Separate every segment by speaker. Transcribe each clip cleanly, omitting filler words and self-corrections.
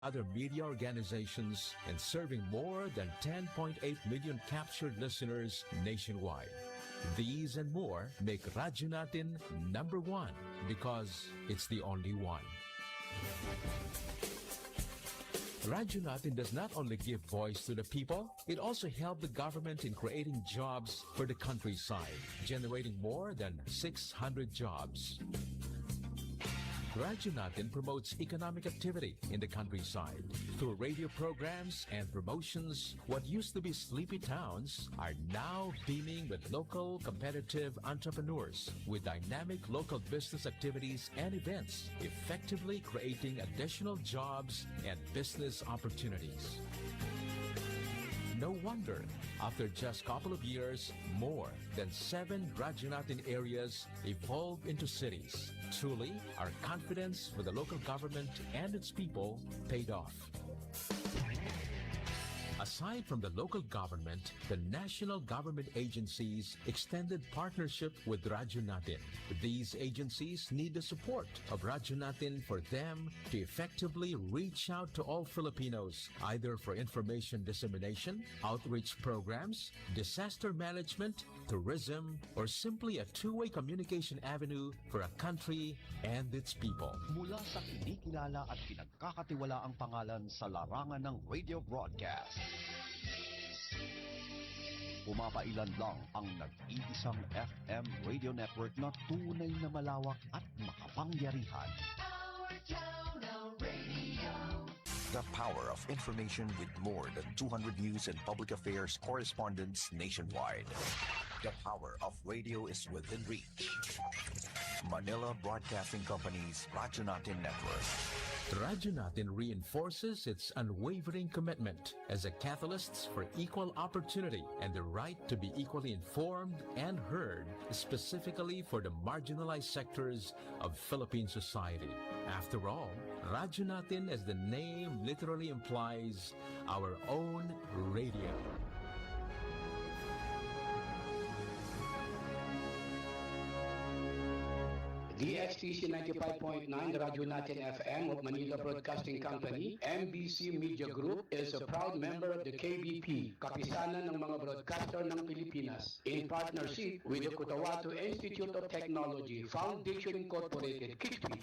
Speaker 1: other media organizations and serving more than 10.8 million captured listeners nationwide. These and more make Radyo Natin number one because it's the only one. Radyo Natin does not only give voice to the people, it also helped the government in creating jobs for the countryside, generating more than 600 jobs. Radyo Natin promotes economic activity in the countryside. Through radio programs and promotions, what used to be sleepy towns are now beaming with local competitive entrepreneurs with dynamic local business activities and events, effectively creating additional jobs and business opportunities. No wonder, after just a couple of years, more than 7 Radyo Natin areas evolved into cities. Truly, our confidence for the local government and its people paid off. Aside from the local government, the national government agencies extended partnership with Radyo Natin. These agencies need the support of Radyo Natin for them to effectively reach out to all Filipinos, either for information dissemination, outreach programs, disaster management, tourism, or simply a two-way communication avenue for a country and its people.
Speaker 2: Mula sa kinikilala at pinagkakatiwalaang pangalan sa larangan ng radio broadcast, pumapailan lang ang nag-iisang FM radio network na tunay na malawak at makapangyarihan.
Speaker 3: Our town, our radio.
Speaker 4: The power of information with more than 200 news and public affairs correspondents nationwide. The power of radio is within reach. Manila Broadcasting Company's Radyo Natin Network.
Speaker 1: Radyo Natin reinforces its unwavering commitment as a catalyst for equal opportunity and the right to be equally informed and heard, specifically for the marginalized sectors of Philippine society. After all, Radyo Natin, as the name literally implies, our own radio.
Speaker 5: DXTC 95.9 Radyo Natin FM of Manila Broadcasting Company, MBC Media Group is a proud member of the KBP, Kapisanan ng mga Broadcaster ng Pilipinas, in partnership with the Cotabato Institute of Technology, Foundation Incorporated, KICPI.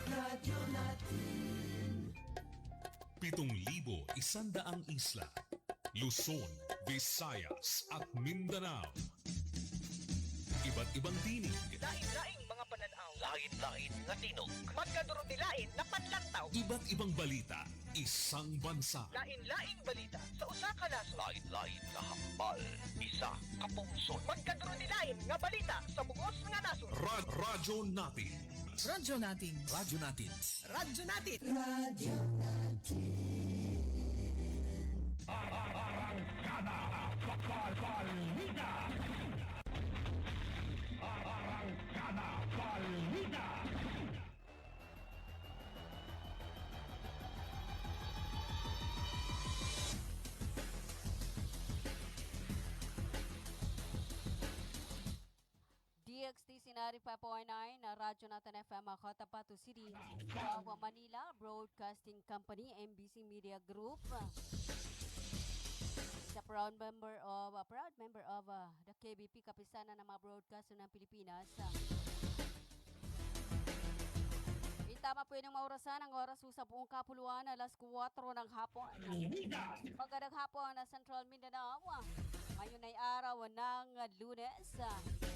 Speaker 3: Radyo Natin.
Speaker 6: 7,100 isla, Luzon, Visayas at Mindanao. Iba't ibang tinig,
Speaker 7: Lain-laing mga pananaw. Lain-lain nga tinog. Magkadurog-dilain na panlantaw.
Speaker 6: iba't ibang balita, isang bansa.
Speaker 7: Lain-laing balita sa usa ka nasod. Lain-lain nga hambal, isa ka pungsod. Magkadurog-dilain nga balita sa bugos nga nasod.
Speaker 6: Radyo Natin.
Speaker 8: Radyo Natin.
Speaker 6: Radyo Natin.
Speaker 7: Radyo natin.
Speaker 3: Radyo
Speaker 9: DXTC 95.9 na Radyo Natin FM Cotabato City, Manila Broadcasting Company, MBC Media Group. The proud member of the KBP, Kapisanan ng mga broadcaster ng Pilipinas. Tama po yung maurasan ang oras sa buong kapuluan, alas 4 ng hapon. Pagkadag hapon na Central Mindanao. Ngayon ay araw ng Lunes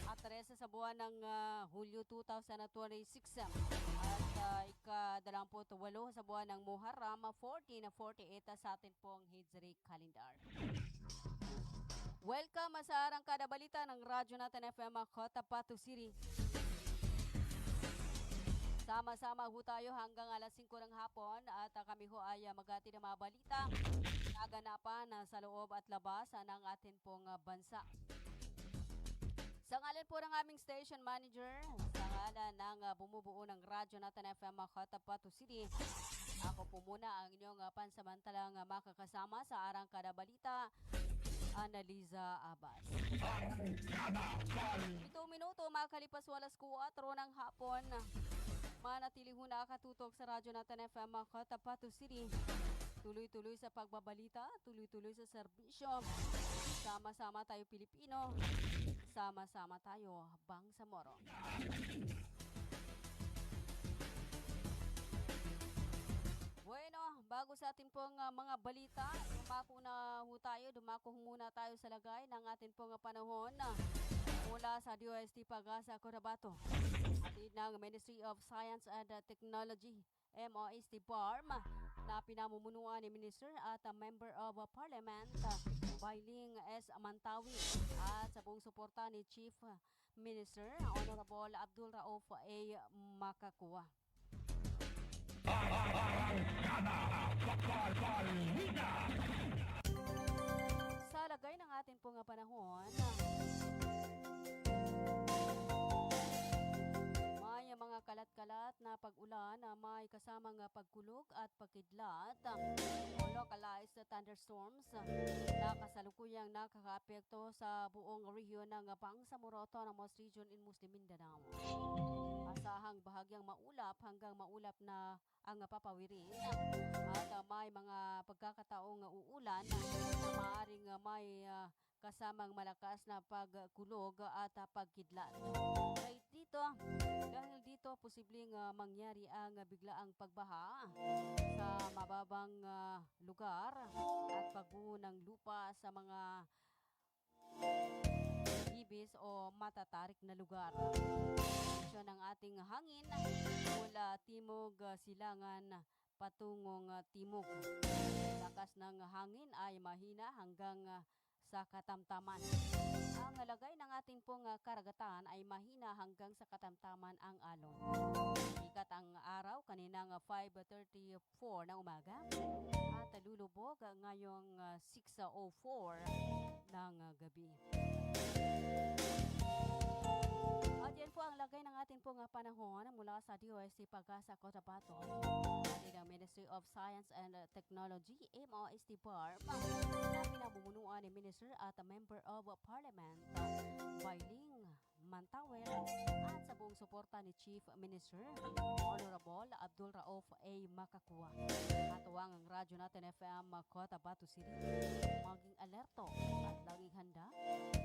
Speaker 9: at 13 sa buwan ng Hulyo 2026 at ika-28 sa buwan ng Muharram 1448 sa atin pong Hijri calendar. Welcome sa arangkada balita ng Radyo Natin FM Cotabato City. Sama-sama ho tayo hanggang alas 5 ng hapon at kami ho ay magati ng mga balita naganapan sa loob at labas ng atin pong bansa. Sa ngalan po ng aming station manager, sa ngalan ng bumubuo ng Radyo Natin FM Cotabato City, ako po muna ang inyong pansamantalang makakasama sa arangkada balita, Analiza Abbas. 7 minuto makalipas walas 4 ng hapon. Manatili ho nakatutok sa radyo natin FM Cotabato City. Tuloy-tuloy sa pagbabalita, tuloy-tuloy sa serbisyo. Sama-sama tayo Pilipino, sama-sama tayo Bangsamoro. Bueno, bago sa ating pong mga balita, dumako na ho tayo, dumako muna tayo sa lagay ng ating pong panahon mula sa DOST Pag-asa, Cotabato. Atid ng Ministry of Science and Technology, MOST BARM, na pinamumunuan ni Minister at Member of Parliament Bailing S. Mantawi at sa buong suporta ni Chief Minister Honorable Abdul Rauf A. Makakua. Sa lagay ng ating pong panahon, may mga kalat-kalat na pag-ulan na may kasamang pagkulog at pagkidlat o localized thunderstorms na kasalukuyang nakakaapekto sa buong rehiyon ng Bangsamoro Autonomous Region in Muslim Mindanao. Asahang bahagyang maulap hanggang maulap na ang papawirin at may mga pagkakataong uulan na maaaring may kasamang malakas na pagkulog at pagkidlat. Dahil dito posibleng mangyari ang biglaang pagbaha sa mababang lugar at pagbuo ng lupa sa mga ibis o matatarik na lugar. Direksyon ng ating hangin mula timog silangan patungong timog. Lakas ng hangin ay mahina hanggang sa katamtaman. Ang lagay ng ating pong karagatan ay mahina hanggang sa katamtaman ang alon. Ikat ang araw kaninang 5:34 ng umaga at lulubog ngayong 6:04 ng gabi. At yan po ang lagay ng ating pong panahon mula sa DOST Pag-asa Cotabato. At ng Ministry of Science and Technology, MOST BARM, na pinamumunuan ni Minister at Member of Parliament Bailing Mantawel at sa buong suporta ni Chief Minister Honorable Abdul Rauf A. Makakua. At tuwang ang radyo natin FM Cotabato City. Maging alerto at laging handa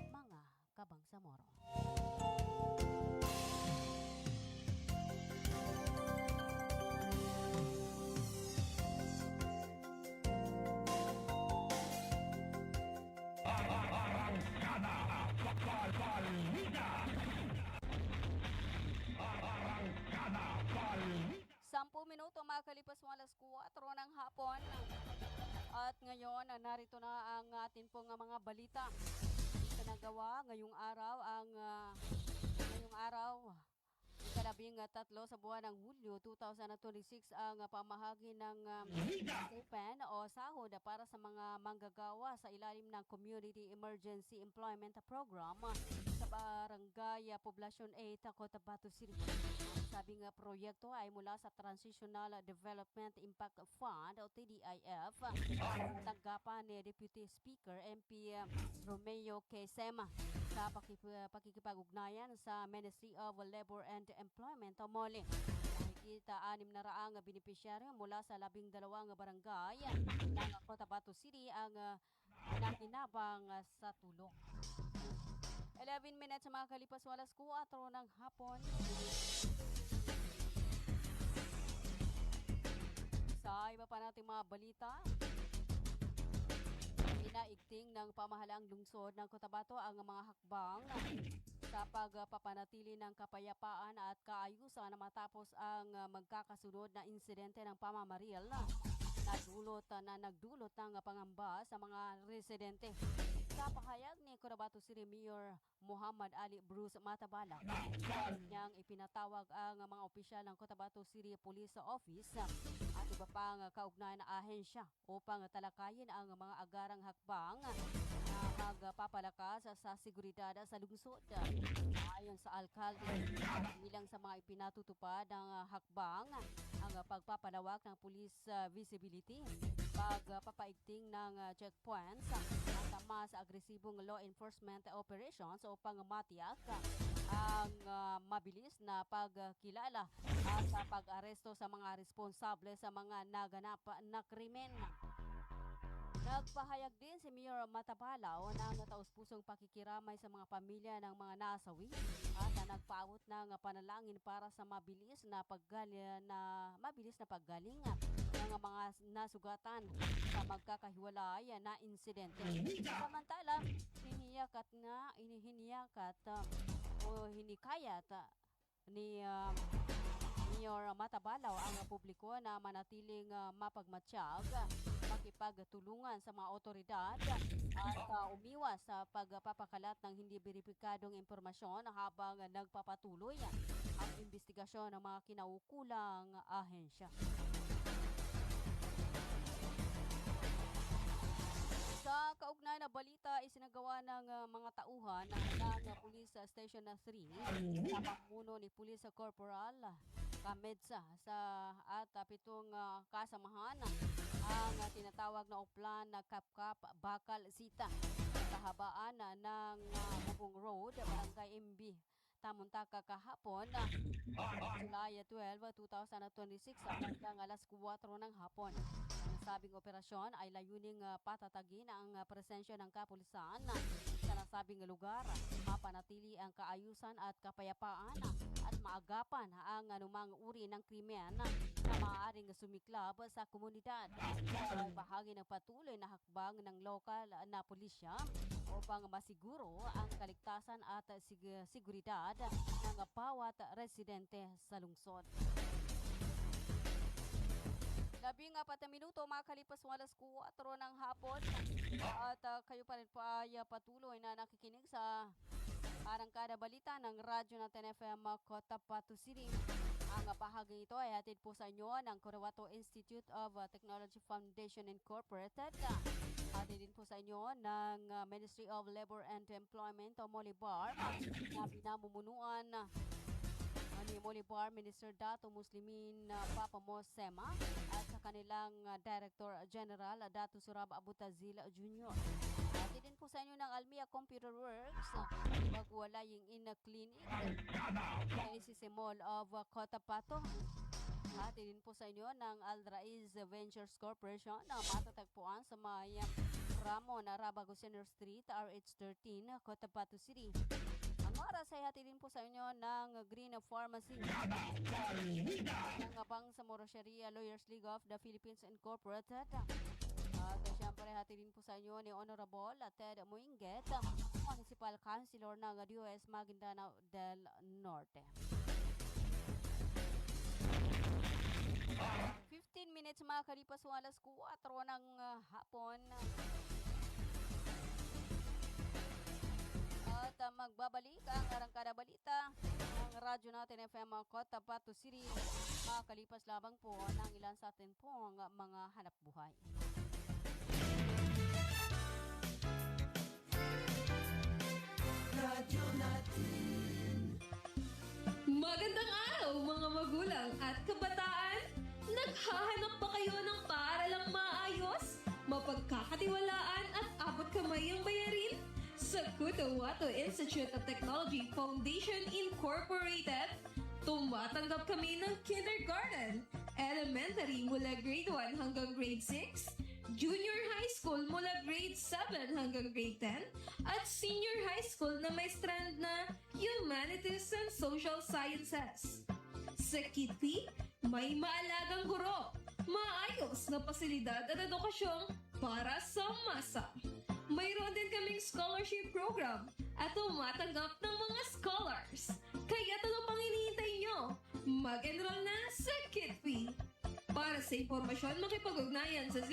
Speaker 9: mga Kabangsamoro. Sampu minuto makalipas mo alas 4 ng hapon. At ngayon, narito na ang atin pong mga balita. Nagawa ngayong araw, ikalabing-3 sa buwan ng Hulyo 2026 ang pamahagi ng open o sahod para sa mga manggagawa sa ilalim ng Community Emergency Employment Program sa Barangay Poblacion 8, Cotabato City. Sabi nga proyekto ay mula sa Transitional Development Impact Fund o TDIF sa tanggapan ni Deputy Speaker MP Romeo Quezema sa pakikipag-ugnayan sa Ministry of Labor and Employment o MOLE. Nakikita 600 benepisyaryo mula sa 12 barangay ng Cotabato City ang nakinabang sa tulong. 11 minutes mga kalipas alas 4 ng hapon. Sa iba pa nating mga balita, inaigting ng pamahalaang lungsod ng Cotabato ang mga hakbang sa pagpapanatili ng kapayapaan at kaayusan matapos ang magkakasunod na insidente ng pamamaril na nagdulot ng pangamba sa mga residente. Sa pahayag ni Cotabato City Mayor Muhammad Ali Bruce Matabala, niyang ipinatawag ang mga opisyal ng Cotabato City Police Office at iba pang kaugnay na ahensya upang talakayin ang mga agarang hakbang na magpapalakas sa seguridad sa lungsod. Ayon sa alkalde, bilang sa mga ipinatutupad ng hakbang ang pagpapalawak ng police visibility, pagpapaigting ng checkpoints at mas agresibong law enforcement operations upang matiyak ang mabilis na pagkilala at pag-aresto sa mga responsable sa mga naganap na krimen. Nagpahayag din si Mayor Matabalaw ng taus-pusong pakikiramay sa mga pamilya ng mga nasawi at nagpaabot ng panalangin para sa mabilis na paggaling ng mga nasugatan sa magkakahiwalay na insidente. Samantala, hinikayat ni Mayor Matabalaw ang publiko na manatiling mapagmatsyag, makipagtulungan sa mga otoridad at umiwas sa pagpapakalat ng hindi beripikadong impormasyon habang nagpapatuloy ang investigasyon ng mga kinaukulang ahensya. Sa kaugnay na balita, isinagawa ng mga tauhan ng Police Station 3 sa pamuno ni Police Corporal Kamedsa at 7 kasamahan ang tinatawag na Oplan na Kapkap Bakal Sita sa kahabaan ng Mabung Road, Barangay MB, Tamuntaka kahapon, July 12, 2026 hanggang alas 4 ng hapon. Ang sabing operasyon ay layuning patatagin ang presensya ng kapulisan sa nasabing lugar, mapanatili ang kaayusan at kapayapaan at maagapan ang anumang uri ng krimen na maaaring sumiklab sa komunidad. Ang bahagi ng patuloy na hakbang ng lokal na pulisya upang masiguro ang kaligtasan at seguridad ng bawat residente sa lungsod. 14 minuto makalipas ng alas 4 ng hapon at kayo pa rin po ay patuloy na nakikinig sa Arangkada Balita ng Radyo Natin FM Cotabato City. Ang bahaging ito ay hatid po sa inyo ng Cotabato Institute of Technology Foundation Incorporated. Hatid din po sa inyo ng Ministry of Labor and Employment o Molibar na pinamumunuan ni Molibar Minister Dato Muslimin Papamos Sema at sa kanilang Director General Dato Surab Abutazil Jr. Hatid din po sa inyo ng Almia Computer Works, Magwalaying in Clinic, NCC Mall of Cotabato. Hatid din po sa inyo ng Aldraiz Ventures Corporation na matatagpuan sa may Ramon Arabago Senior Street, RH13, Cotabato City. Ang oras ay hatid din po sa inyo ng Green Pharmacy, ng Bangsamoro Sharia Lawyers League of the Philippines Incorporated. At siyempre hatid din po sa inyo ni Honorable Ted Muinget, Municipal Councilor ng DOS Maguindanao del Norte. 15 minutes makakalipas ng alas 4 ng hapon. At magbabalik ang Arangkada Balita ng Radyo Natin FM Cotabato City. Makakalipas lamang po ng ilan sa atin pong mga hanap buhay.
Speaker 3: Radyo Natin.
Speaker 8: Magandang araw mga magulang at kabataan! Naghahanap ba kayo ng paaralang maayos, mapagkakatiwalaan at abot kamay ang bayarin? Sa Cotabato Institute of Technology Foundation Incorporated, tumatanggap kami ng kindergarten, elementary mula grade 1 hanggang grade 6, junior high school mula grade 7 hanggang grade 10, at senior high school na may strand na Humanities and Social Sciences. Sa Kitty, may maalagang guro, maayos na pasilidad at edukasyong para sa masa. Mayroon din kaming scholarship program at tumatanggap ng mga scholars. Kaya ano pang hinihintay nyo? Mag-enroll na sa Kitty. Para sa impormasyon, makipag-ugnayan sa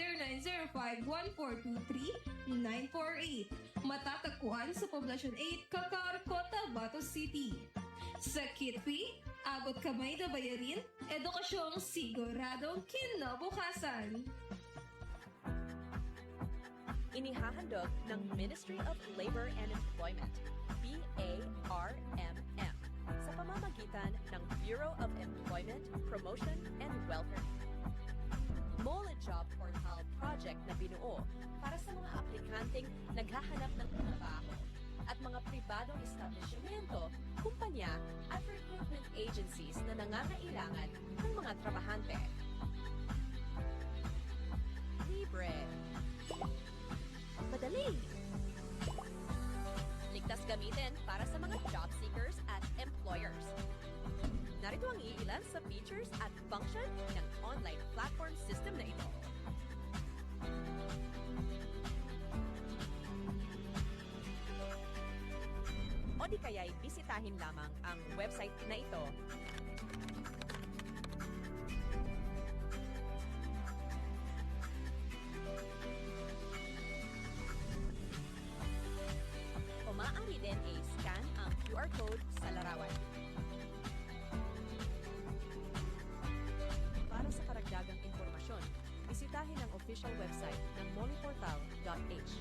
Speaker 8: 0905-1423-948. Matatagpuan sa Poblacion 8, Kakar, Cotabato City. Sa Kitty, abot kamay na bayarin, edukasyong siguradong kinabukasan.
Speaker 10: Inihahandog ng Ministry of Labor and Employment, BARMM, sa pamamagitan ng Bureau of Employment, Promotion, and Welfare. Mole Job Portal project na binuo para sa mga aplikanteng naghahanap ng trabaho at mga pribadong establishmento, kumpanya at recruitment agencies na nangangailangan ng mga trabahante. Libre. Madali. Ligtas gamitin para sa mga job seekers at employers. Narito ang iilan sa features at function ng online platform system na ito. O di kaya'y bisitahin lamang ang website na ito. O maaari din i-scan ang QR code sa larawan. Para sa karagdagang impormasyon, bisitahin ang official website ng moliportal.h.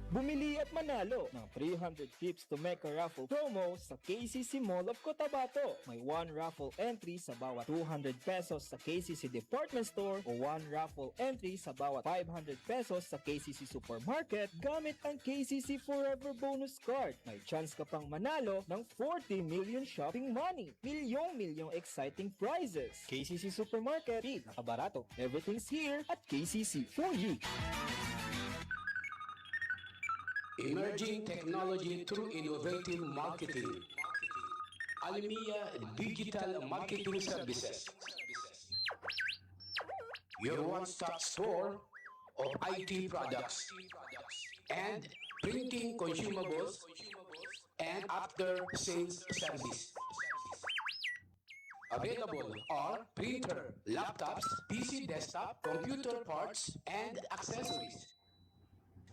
Speaker 11: Bumili at manalo ng 300 pips to make a raffle promo sa KCC Mall of Cotabato. May 1 raffle entry sa bawat 200 pesos sa KCC Department Store o 1 raffle entry sa bawat 500 pesos sa KCC Supermarket gamit ang KCC Forever Bonus Card. May chance ka pang manalo ng 40 million shopping money. Milyong exciting prizes. KCC Supermarket, nakabarato. Everything's here at KCC for you.
Speaker 5: Emerging technology through innovative marketing. Almia Digital Marketing Services. Your one-stop store of IT products and printing consumables and after-sales service. Available are printer, laptops, PC desktop, computer parts, and accessories.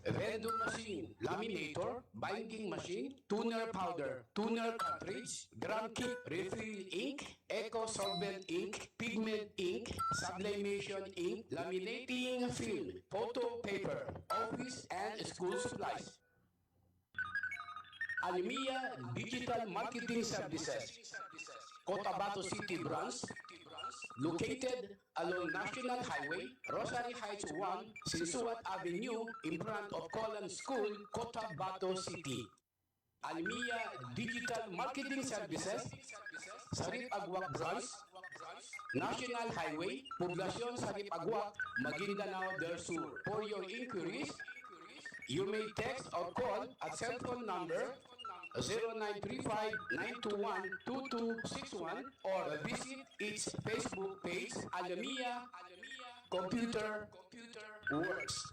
Speaker 5: Vending machine, laminator, binding machine, tuner powder, tuner cartridge, drum kit, refill ink, eco solvent ink, pigment ink, sublimation ink, laminating film, photo paper, office and school supplies. Almia Digital Marketing Services, Cotabato City Branch, located along National Highway, Rosary Heights 1, Sinsuat Avenue, in front of Colon School, Cotabato City. Almia Digital Marketing Services, Sarip Agwak Branch, National Highway, Poblacion Sarip Agwak, Maguindanao del Sur. For your inquiries, you may text or call at cell phone number 0935-921-2261 or visit its Facebook page, Almia Computer Works.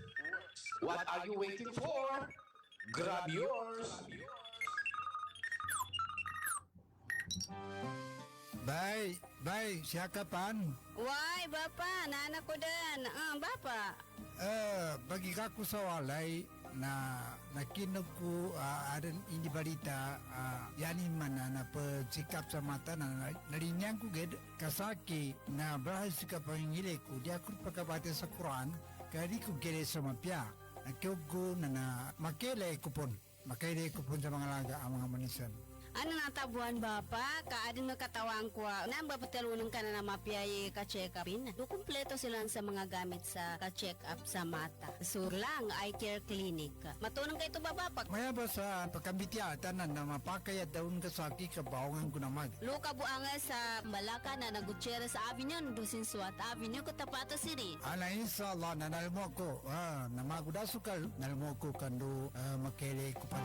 Speaker 5: What are you waiting for? Grab yours!
Speaker 12: Bay, siya ka pan?
Speaker 13: Why, Bapa, nana ko din. Bapa.
Speaker 12: Bagi ka ko sa walay na nakinog ko adan ini balita yani mana na pagsikap sa mata na narinyang ko ged kasaki na bahas ka pangile ko dia ko pagkabate sa Quran kadi ko gere sa mapya nakyogo na makele kupon sa mga laga ang mga manisan.
Speaker 13: Ano natabuan Bapa? Kaadin na katawang ko. Nang bapatalunong ka na mapiyay ka-check-upin. Kumpleto sila sa mga gamit sa ka-check-up sa mata. Surlang Eye Care Clinic. Matunong kayo ito ba Bapa?
Speaker 12: Maya ba sa pagkambitya tanan na mapakay at daun kasaki kabawangan ko naman.
Speaker 13: Luka buanga sa Malaka na Nagutierrez Avenue, Dusin Suat Avenue, Cotabato City.
Speaker 12: Ala inshallah na nalmo ko. Namagudasukal nalmo ko kando makele ko pa.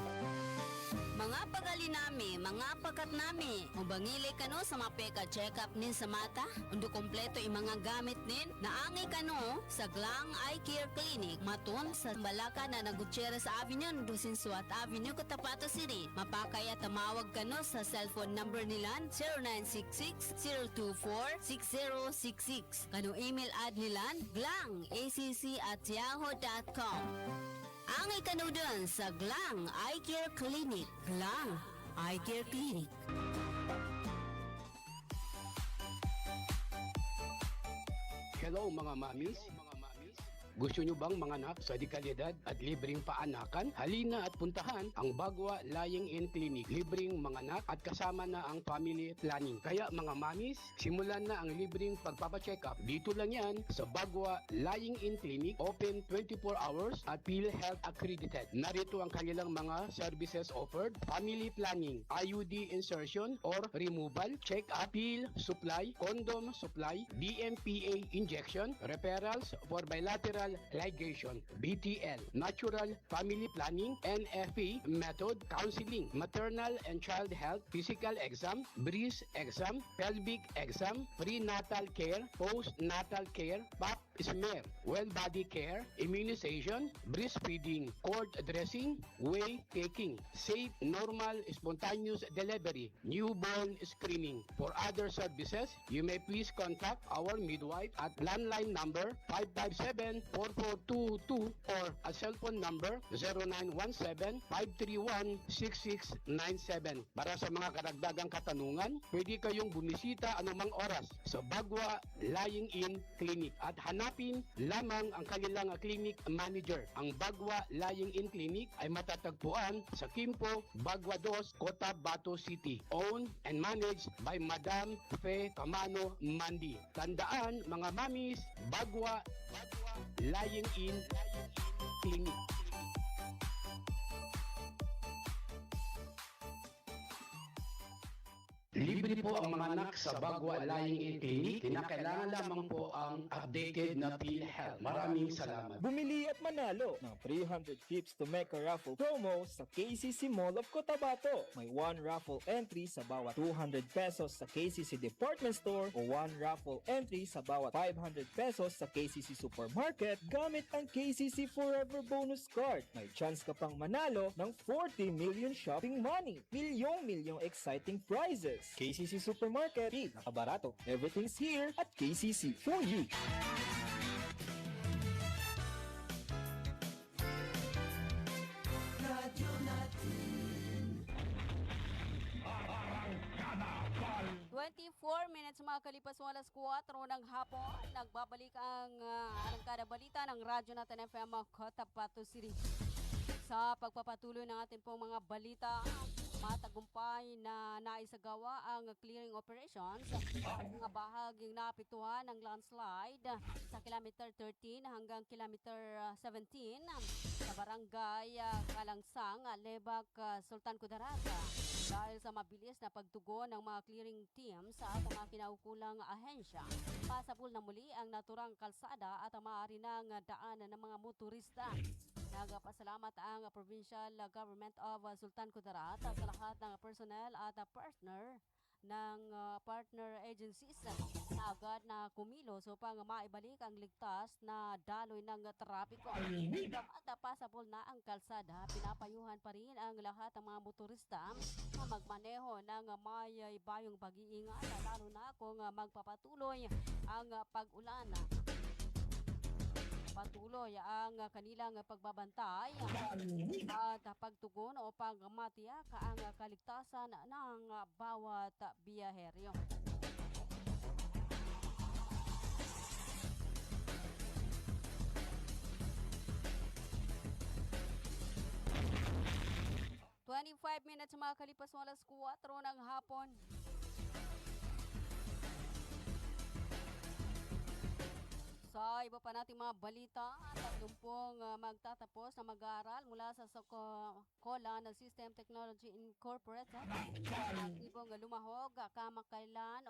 Speaker 13: Mga pagali nami, mga pakat nami. Mubangili kano sa mapeka check-up nin sa mata. Undo kompleto yung mga gamit nin. Naangi kano sa Glang Eye Care Clinic. Matun sa Malaka na Nagutierrez Avenue, Dusin Suat Avenue, Cotabato City. Mapakaya tamawag kano sa cellphone number nilan 0966-024-6066. Kano email ad nilan glangacc@yahoo.com. Angay kano dun sa Glang Eye Care Clinic. Glang Eye Care Clinic.
Speaker 5: Hello mga mamis. Gusto nyo bang manganak sa dekalidad at libreng paanakan? Halina at puntahan ang Bagwa Lying-in Clinic. Libreng manganak at kasama na ang family planning. Kaya mga mamis, simulan na ang libreng pagpapacheck up. Dito lang yan sa Bagwa Lying-in Clinic. Open 24 hours at PhilHealth accredited. Narito ang kanilang mga services offered. Family planning, IUD insertion or removal, check-up, pill supply, condom supply, DMPA injection, referrals for bilateral ligation, BTL, natural family planning, NFP method, counseling, maternal and child health, physical exam, breast exam, pelvic exam, prenatal care, postnatal care, pap smear, well body care, immunization, breastfeeding, cord dressing, whey taking, safe, normal, spontaneous delivery, newborn screening. For other services, you may please contact our midwife at landline number 557-4422 or a cellphone number 0917-531-6697. Para sa mga karagdagang katanungan, pwede kayong bumisita anumang oras sa Bagwa Lying-in Clinic at hanapin lamang ang kanilang clinic manager. Ang Bagwa Lying-in Clinic ay matatagpuan sa Kimpo, Bagwa 2, Cotabato City. Owned and managed by Madam Fe Camano Mandi. Tandaan mga mamis, Bagwa Lying-in Clinic. Libre po ang mga anak sa Bagwa Lying-in Clinic. Kinakailangan lamang po ang updated na PhilHealth. Maraming salamat.
Speaker 11: Bumili at manalo ng 300 tips to make a raffle promo sa KCC Mall of Cotabato. May 1 raffle entry sa bawat 200 pesos sa KCC Department Store o 1 raffle entry sa bawat 500 pesos sa KCC Supermarket gamit ang KCC Forever Bonus Card. May chance ka pang manalo ng 40 million shopping money. Milyong exciting prizes. KCC Supermarket, nakabarato. Everything's here at KCC for you.
Speaker 3: Radyo natin.
Speaker 9: 24 minutes makakalipas ng alas 4 ng hapon. Nagbabalik ang arangkada balita ng Radyo Natin FM Cotabato City. Sa pagpapatuloy ng ating pong mga balita, matagumpay na naisagawa ang clearing operations at mga bahaging naapektuhan ng landslide sa kilometer 13 hanggang kilometer 17 sa barangay Kalangsang, Lebak, Sultan Kudarat. Dahil sa mabilis na pagtugon ng mga clearing teams at mga kinaukulang ahensya, pasabol na muli ang naturang kalsada at maaari ng daanan ng mga motorista. Nagpasalamat ang Provincial Government of Sultan Kudarat sa lahat ng personnel at partner ng partner agencies na agad na kumilos upang maibalik ang ligtas na daloy ng trapiko. At pasabol na ang kalsada, pinapayuhan pa rin ang lahat ng mga motorista na magmaneho ng may bayong pag-iingat, lalo na kung magpapatuloy ang pag-ulan. Patuloy ang kanilang pagbabantay at pagtugon upang matiyak ang kaligtasan ng bawat biyaheryo. Minutes makakalipas ng alas 4 ng hapon. Sa iba pa nating mga balita, tatlong magtatapos na mag-aaral mula sa Colan System Technology Incorporated. Aktibong lumahog kamakailan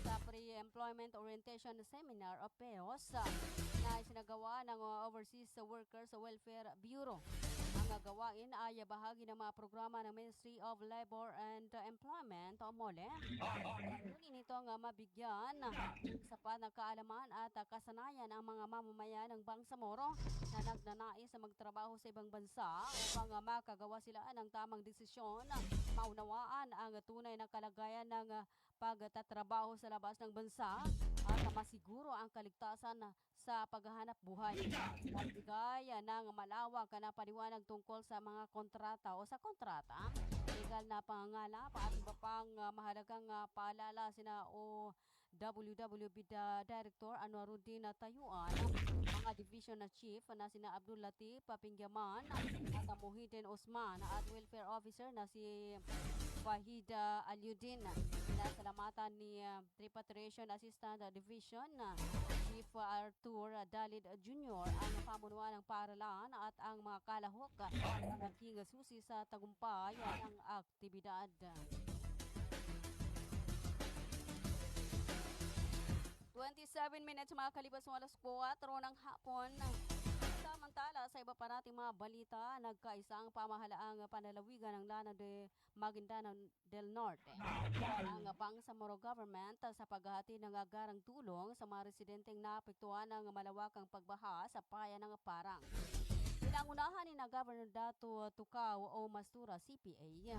Speaker 9: sa Pre-Employment Orientation Seminar o PEOS na isinagawa ng Overseas Workers Welfare Bureau. Ang gawain ay bahagi ng mga programa ng Ministry of Labor and Employment o MOLE. Ngunit nito ang mabigyan sapat ng kaalaman at kasanayan ang mga mamamayan ng Bangsamoro na nagnanais na magtrabaho sa ibang bansa upang makagawa sila ng tamang desisyon, maunawaan ang tunay na kalagayan ng pagtatrabaho sa labas ng bansa at masiguro ang kaligtasan sa paghahanap buhay. Pagbigay ng malawak na paliwanag tungkol sa mga kontrata o sa kontrata, legal na pangangalap at iba pang mahalagang paalala sina o WWB Director Anwaruddin Tayuan, mga Division na Chief na sina Abdul Latif Papingyaman at Muhyiddin Osman at Welfare Officer na si Fahida Alyuddin. Pinasalamatan ni Repatriation Assistant Division Chief Arthur Dalid Jr. ang pamunuan ng paaralan at ang mga kalahok na naging susi sa tagumpay ng aktibidad. 27 minutes makalipas ng alas 4 ng hapon. Samantala, sa iba pa nating mga balita, nagkaisang pamahalaang panlalawigan ng Lana de Maguindanao del Norte ang Bangsamoro Government sa paghahati ng agarang tulong sa mga residenteng naapektuhan ng malawakang pagbaha sa bayan ng Parang. Pinangunahan ni na Governor Dato Tukaw o Mastura CPA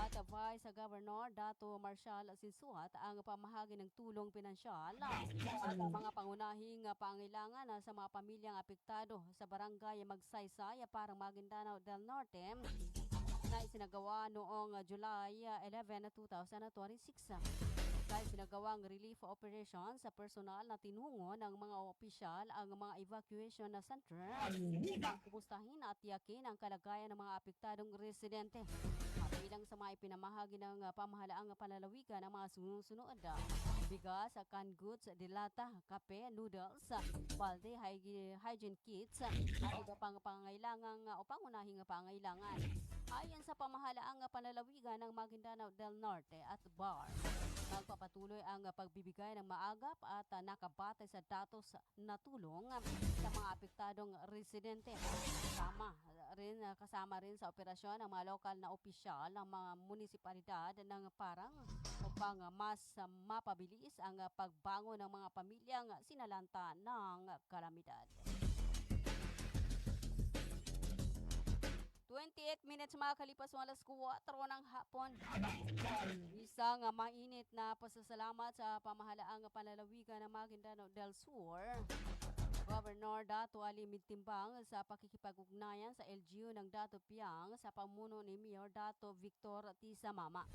Speaker 9: at Vice Governor Dato Marshal Sinsuat ang pamahagi ng tulong pinansyal at mga pangunahing pangailangan sa mga pamilyang apektado sa barangay Magsaysay, Parang, Maguindanao del Norte na isinagawa noong July 11, 2026. Dahil sinagawang relief operation sa personal na tinungo ng mga opisyal ang mga evacuation na center upang kumustahin at tiyakin ang kalagayan ng mga apektadong residente. Bilang sa mga ipinamahagi ng pamahalaang panlalawigan ng mga sunod-sunod: bigas, canned goods, dilata, kape, noodles, balde, hygiene kits at iba pang pangailangang o pangunahing pangailangan. Ayon sa pamahalaang panlalawigan ng Maguindanao del Norte at BAR, magpapatuloy ang pagbibigay ng maagap at nakabatay sa datos na tulong sa mga apektadong residente. Kasama rin sa operasyon ng mga lokal na opisyal ng mga munisipalidad ng Parang upang mas mapabilis ang pagbangon ng mga pamilyang sinalanta ng kalamidad. 28 minutes makalipas ng alas 4 ng hapon. Isang mainit na pasasalamat sa pamahalaang panlalawigan ng Maguindanao del Sur, Governor Dato Ali Mintimbang, sa pakikipag-ugnayan sa LGU ng Dato Piang sa pamuno ni Mayor Dato Victor Tisamama.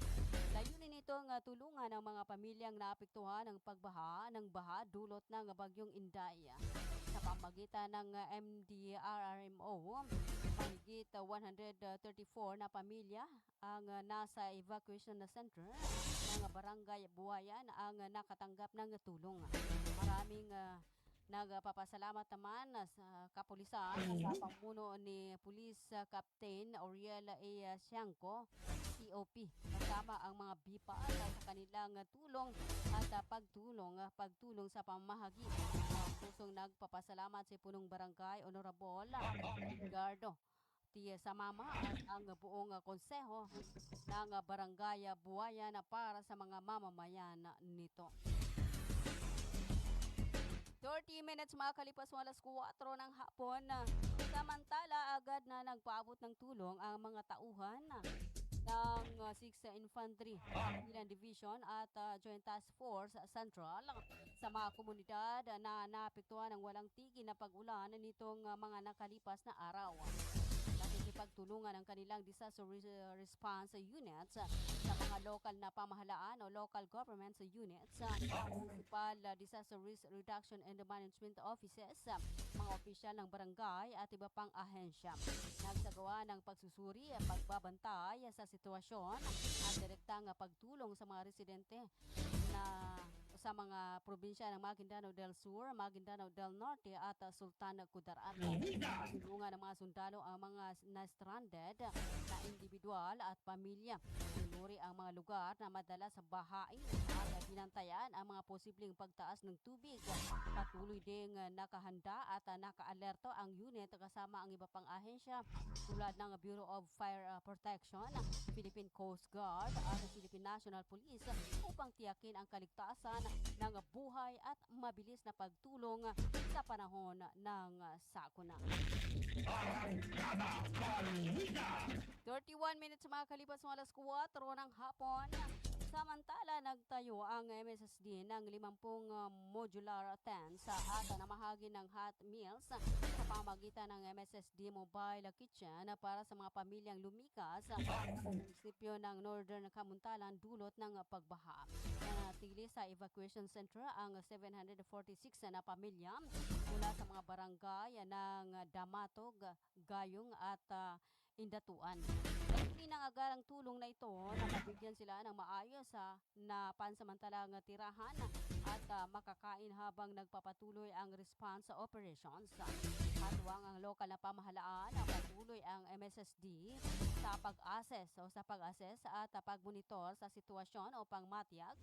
Speaker 9: Layunin nitong tulungan ang mga pamilyang naapektuhan ng pagbaha ng baha dulot ng bagyong Inday. Sa pamagitan ng MDRRMO, mahigit 134 na pamilya ang nasa evacuation na center ng barangay Buayan ang nakatanggap ng tulong. Maraming nagpapasalamat naman sa kapulisan sa pamuno ni Police Captain Oriel A. Siangco, COP, kasama ang mga BIPA sa kanilang tulong at pagtulong sa pamahagi. Pusong nagpapasalamat si Punong Barangay Honorable Edgardo Tisamama at ang buong konseho ng Barangay Buayan para sa mga mamamayan nito. 30 minutes makalipas ng alas 4 ng hapon. Samantala, agad na nagpaabot ng tulong ang mga tauhan ng 6th Infantry Battalion Division at Joint Task Force Central sa mga komunidad na naapektuhan ng walang tigil na pag-ulan nitong mga nakalipas na araw. Nakikipagtulungan ang kanilang disaster response units sa mga lokal na pamahalaan o local government units, municipal disaster risk reduction and management offices, mga opisyal ng barangay at iba pang ahensya. Nagsagawa ng pagsusuri, pagbabantay sa sitwasyon at direktang pagtulong sa mga residente na sa mga probinsya ng Maguindanao del Sur, Maguindanao del Norte at Sultan Kudarat. Tulungan ng mga sundalo ang mga na-stranded na individual at pamilya. Pinuri ang mga lugar na madalas bahain at binantayan ang mga posibleng pagtaas ng tubig. Patuloy ding nakahanda at naka-alerto ang unit kasama ang iba pang ahensya tulad ng Bureau of Fire Protection, Philippine Coast Guard at Philippine National Police upang tiyakin ang kaligtasan ng buhay at mabilis na pagtulong sa panahon ng sakuna. 31 minutes makakalipas ng alas 4 ng hapon. Samantala, nagtayo ang MSSD ng 50 modular tents at namahagi ng hot meals sa pamagitan ng MSSD Mobile Kitchen para sa mga pamilyang lumikas sa munisipyo ng Northern Kamuntalan dulot ng pagbaha. Nanatili sa evacuation center ang 746 na pamilya mula sa mga barangay ng Damatog, Gayong at Indatuan. Hindi nangagarang tulong na ito, nakabigyan sila ng maayos na pansamantalang tirahan at makakain habang nagpapatuloy ang response operations. Katuwang ang lokal na pamahalaan na patuloy ang MSSD sa pag-assess at pagmonitor sa sitwasyon upang matiyag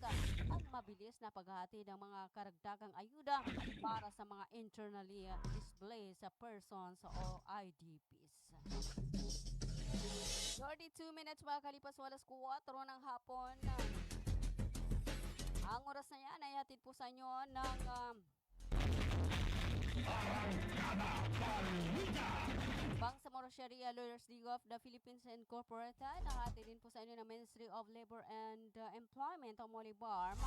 Speaker 9: ang mabilis na paghahati ng mga karagdagang ayuda para sa mga internally displaced persons o IDPs. 32 minutes makakalipas alas 4 ng hapon. Ang oras na yan ay hatid po sa inyo ng Bangsamoro Sharia Lawyers League of the Philippines Incorporated. Hatid din po sa inyo ng Ministry of Labor and Employment o Molibar.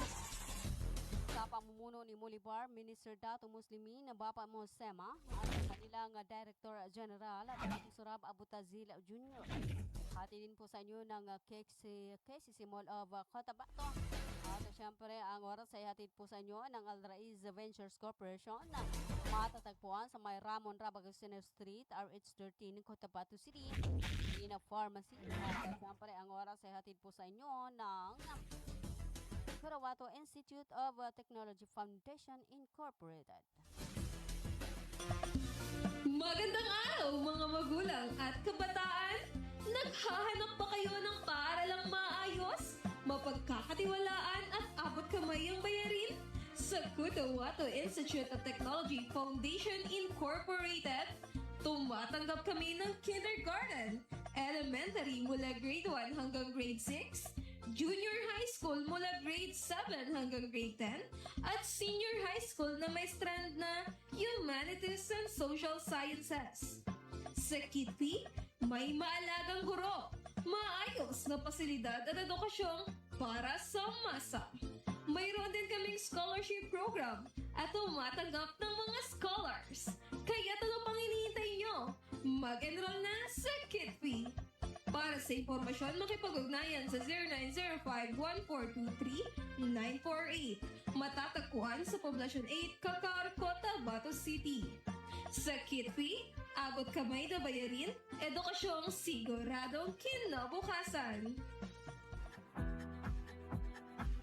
Speaker 9: Sa pamumuno ni Molibar, Minister Dato Muslimin Bapa Mosema at ang kanilang Director General at Surab Abutazil Jr. Hati din po sa inyo ng KCC Mall of Cotabato. At syempre, ang oras ay hatid po sa inyo ng Al Raiz Ventures Corporation na matatagpuan sa may Ramon Rabagoseno Street, RH13, Cotabato City, in a pharmacy. At syempre, ang oras ay hatid po sa inyo ng Carawato Institute of Technology Foundation Incorporated.
Speaker 8: Magandang araw mga magulang at kabataan! Naghahanap ba kayo ng paaralang maayos, mapagkakatiwalaan at abot kamay ang bayarin? Sa Carawato Institute of Technology Foundation Incorporated, tumatanggap kami ng kindergarten, elementary mula grade 1 hanggang grade 6, junior high school mula grade 7 hanggang grade 10, at senior high school na may strand na Humanities and Social Sciences. Sa Kitty, may maalagang guro, maayos na pasilidad at edukasyong para sa masa. Mayroon din kaming scholarship program at tumatanggap ng mga scholars. Kaya ano pang hinihintay nyo? Mag-enroll na sa Kitty. Para sa impormasyon, makipag-ugnayan sa 0905-1423-948. Matatagpuan sa Poblacion 8, Cacar, Cotabato City. Sa Kitpi, abot kamay na bayarin, edukasyong siguradong kinabukasan.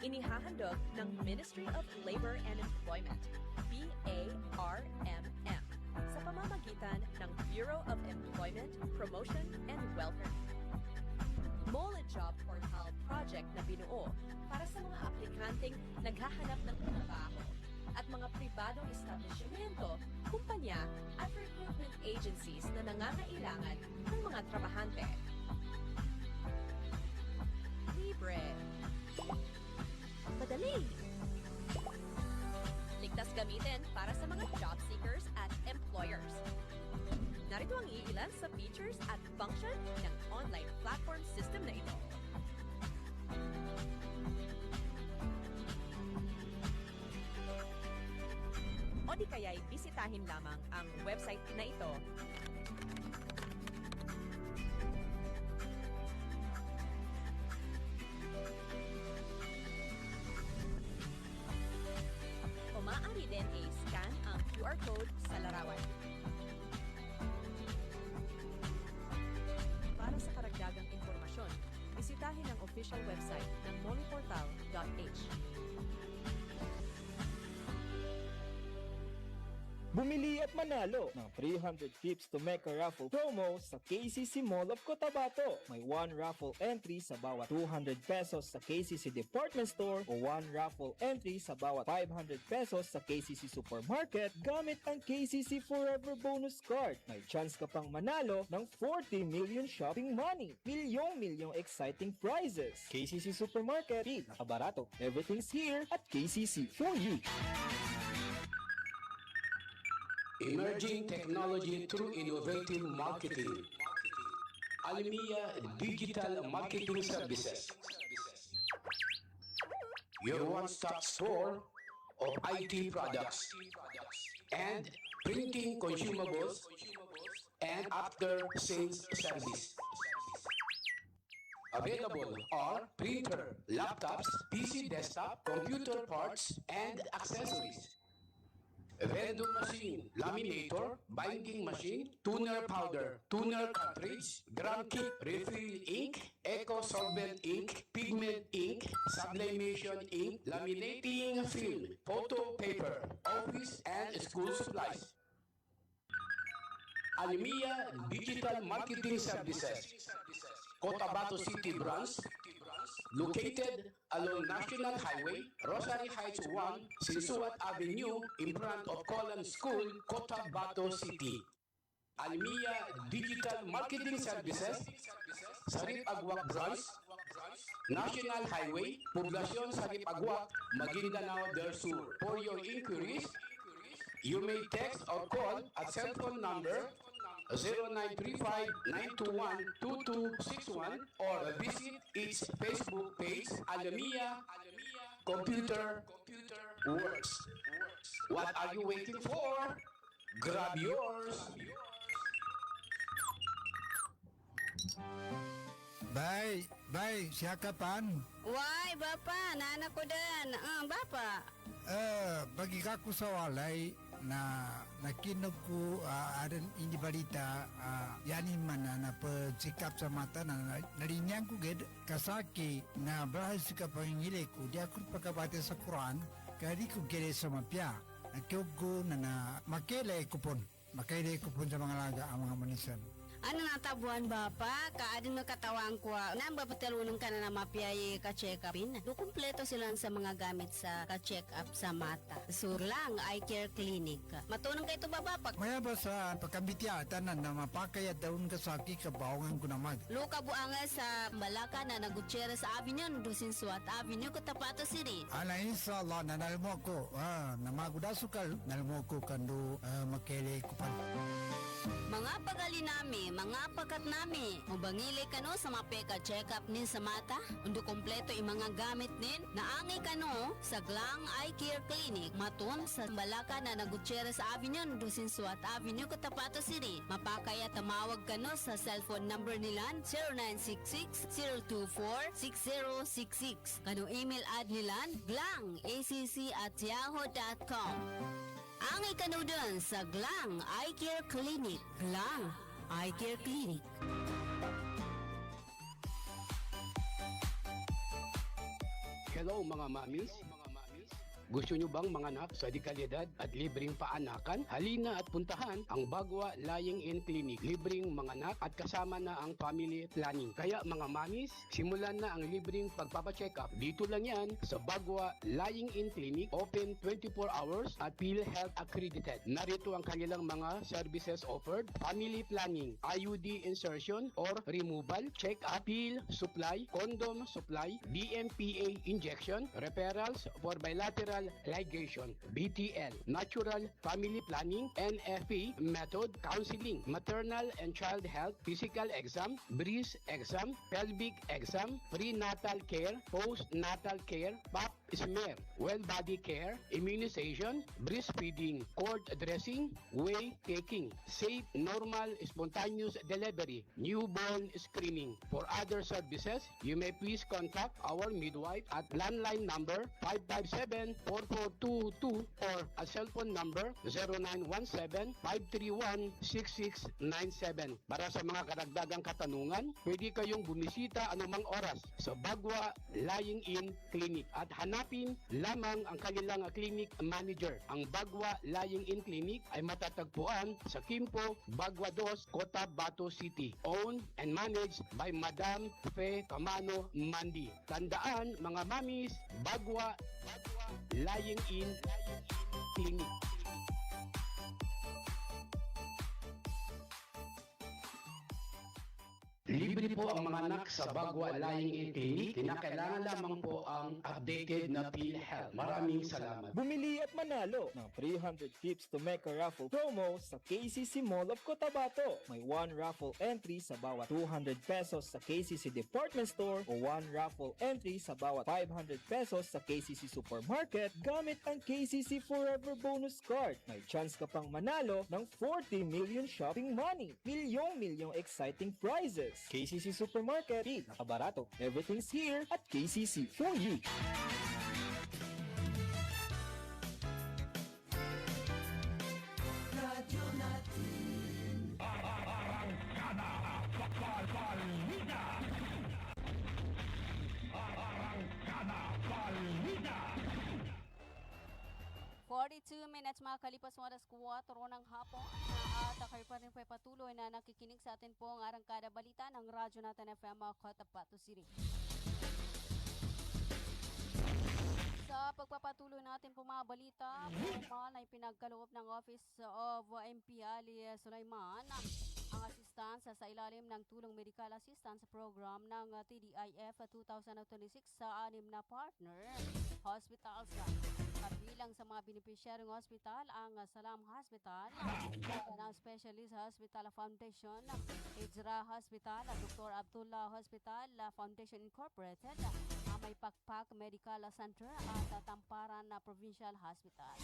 Speaker 10: Inihahandog ng Ministry of Labor and Employment, BARMM, sa pamamagitan ng Bureau of Employment, Promotion, and Welfare. Mole Job Portal project na binuo para sa mga aplikanteng naghahanap ng trabaho at mga pribadong establishmento, kumpanya at recruitment agencies na nangangailangan ng mga trabahante. Libre. Madali. Ligtas gamitin para sa mga job seekers at employers. Narito ang iilan sa features at function ng online platform system na ito. O di kaya'y bisitahin lamang ang website na ito. O maaari din i-scan ang QR code sa larawan. Para sa karagdagang impormasyon, bisitahin ang official website ng moleportal.h.
Speaker 11: Bumili at manalo ng 300 tips to make a raffle promo sa KCC Mall of Cotabato. May 1 raffle entry sa bawat 200 pesos sa KCC Department Store o 1 raffle entry sa bawat 500 pesos sa KCC Supermarket gamit ang KCC Forever Bonus Card. May chance ka pang manalo ng 40 million shopping money. Milyong exciting prizes. KCC Supermarket, nakabarato. Everything's here at KCC for you.
Speaker 5: Emerging technology through innovative marketing. Almia Digital Marketing Services. your one-stop store of IT products and printing consumables and after-sales service. Available are printer, laptops, PC desktop, computer parts, and accessories. Vending machine, laminator, binding machine, tuner powder, tuner cartridge, gram kit, refill ink, eco solvent ink, pigment ink, sublimation ink, laminating film, photo paper, office and school supplies. Alimia Digital Marketing Services, Cotabato City Branch, located along National Highway, Rosary Heights 1, Sinsuat Avenue, in front of Colan School, Cotabato City. Alimia Digital Marketing Services, Sarip Aguac Branch, National Highway, Poblacion Sarip Aguac, Maguindanao del Sur. For your inquiries, you may text or call at cell phone number 0935-921-2261 or visit its Facebook page, Alamia Computer Works. What are you waiting for? Grab yours!
Speaker 12: Bye, siya kapan?
Speaker 13: Why, Bapa? Nana ko din. Bapa.
Speaker 12: Bagi ka ko sa walay na nakinog ko adan hindi balita yani mana na pagsikap sa mata na narinyang ko ged kasaki na bahas ka pangile ko di ako pagkabate sa Quran kadi ko gede sa mapya nakiog ko na makele kupon sa mga laga ang mga manisan.
Speaker 13: Ano natabuan Bapa? Kaadin magkatawang ko. Nang bapatalunong ka na mapiyay ka-check-upin. Do kumpleto sila sa mga gamit sa ka-check-up sa mata. Surlang Eye Care Clinic. Matunong kayo ito ba Bapa?
Speaker 12: Maya ba sa pagkambitya tanan na mapakaya daun kasaki kabawangan ko naman.
Speaker 13: Luka buanga sa Malaka na Gutierrez Avenue, Dusinsuat Avenue, Cotabato City.
Speaker 12: Ala inshallah nanalmo ko. Namagudasukal nalmo ko kando makele kupan.
Speaker 13: Mga pagali nami, mga pakat nami, mabangili kano sa mapeka check-up nin sa mata, undo kompleto yung mga gamit nin, naangay kano sa Glang Eye Care Clinic, matun sa Balaka na Gutierrez Avenue, Dusinsuat Avenue, Cotabato City. Mapakaya tamawag kano sa cellphone number nilan 0966-024-6066. Kano email ad nilan glangacc@yahoo.com. Angay ka dun sa Glang Eye Care Clinic. Glang Eye Care Clinic.
Speaker 5: Hello mga mamis. Gusto nyo bang manganak sa dekalidad at libreng paanakan? Halina at puntahan ang Bagwa Lying-in Clinic. Libreng manganak at kasama na ang family planning. Kaya mga mamis, simulan na ang libreng pagpapacheck up. Dito lang yan sa Bagwa Lying-in Clinic. Open 24 hours at PhilHealth accredited. Narito ang kanilang mga services offered. Family planning, IUD insertion or removal, check up, pill supply, condom supply, DMPA injection, referrals for bilateral ligation, BTL, natural family planning, NFP method, counseling, maternal and child health, physical exam, breast exam, pelvic exam, prenatal care, postnatal care, pap smear, well body care, immunization, breastfeeding, cord dressing, whey taking, safe, normal, spontaneous delivery, newborn screening. For other services, you may please contact our midwife at landline number 557-4422 or a cell phone number 0917-531-6697. Para sa mga karagdagang katanungan, pwede kayong bumisita anumang oras sa Bagwa Lying-in Clinic at hanapin lamang ang kanilang clinic manager. Ang Bagwa Lying-in Clinic ay matatagpuan sa Kimpo, Bagwa 2, Cotabato City. Owned and managed by Madam Fe Camano Mandi. Tandaan mga mamis, Bagwa Lying-in Clinic. Libre po ang mga anak sa Bagwa Lying-in Clinic. Kinakailangan lamang po ang updated na PhilHealth. Maraming salamat.
Speaker 11: Bumili at manalo ng 300 tips to make a raffle promo sa KCC Mall of Cotabato. May 1 raffle entry sa bawat 200 pesos sa KCC Department Store o 1 raffle entry sa bawat 500 pesos sa KCC Supermarket gamit ang KCC Forever Bonus Card. May chance ka pang manalo ng 40 million shopping money. Milyong exciting prizes. KCC Supermarket, nakabarato. Everything's here at KCC for you.
Speaker 3: Radyo natin.
Speaker 14: Arangkada Balita. Arangkada Balita.
Speaker 9: 42 minutes makalipas oras 4 ng hapon at kayo pa rin patuloy na nakikinig sa atin po ang Arangkada Balita ng Radyo Natin FM Cotabato City. Sa pagpapatuloy natin po mga balita, formal ay pinagkaloob ng Office of MP Ali Sulaiman ang assistance sa ilalim ng Tulong Medical Assistance Program ng TDIF 2026 sa 6 na partner hospitals. Kabilang sa mga benepisyaryong hospital ang Salam Hospital, ng Specialist Hospital Foundation, Hijra Hospital, Dr. Abdullah Hospital Foundation Incorporated, May Pakpak Medical Center at Tamparan Provincial Hospital.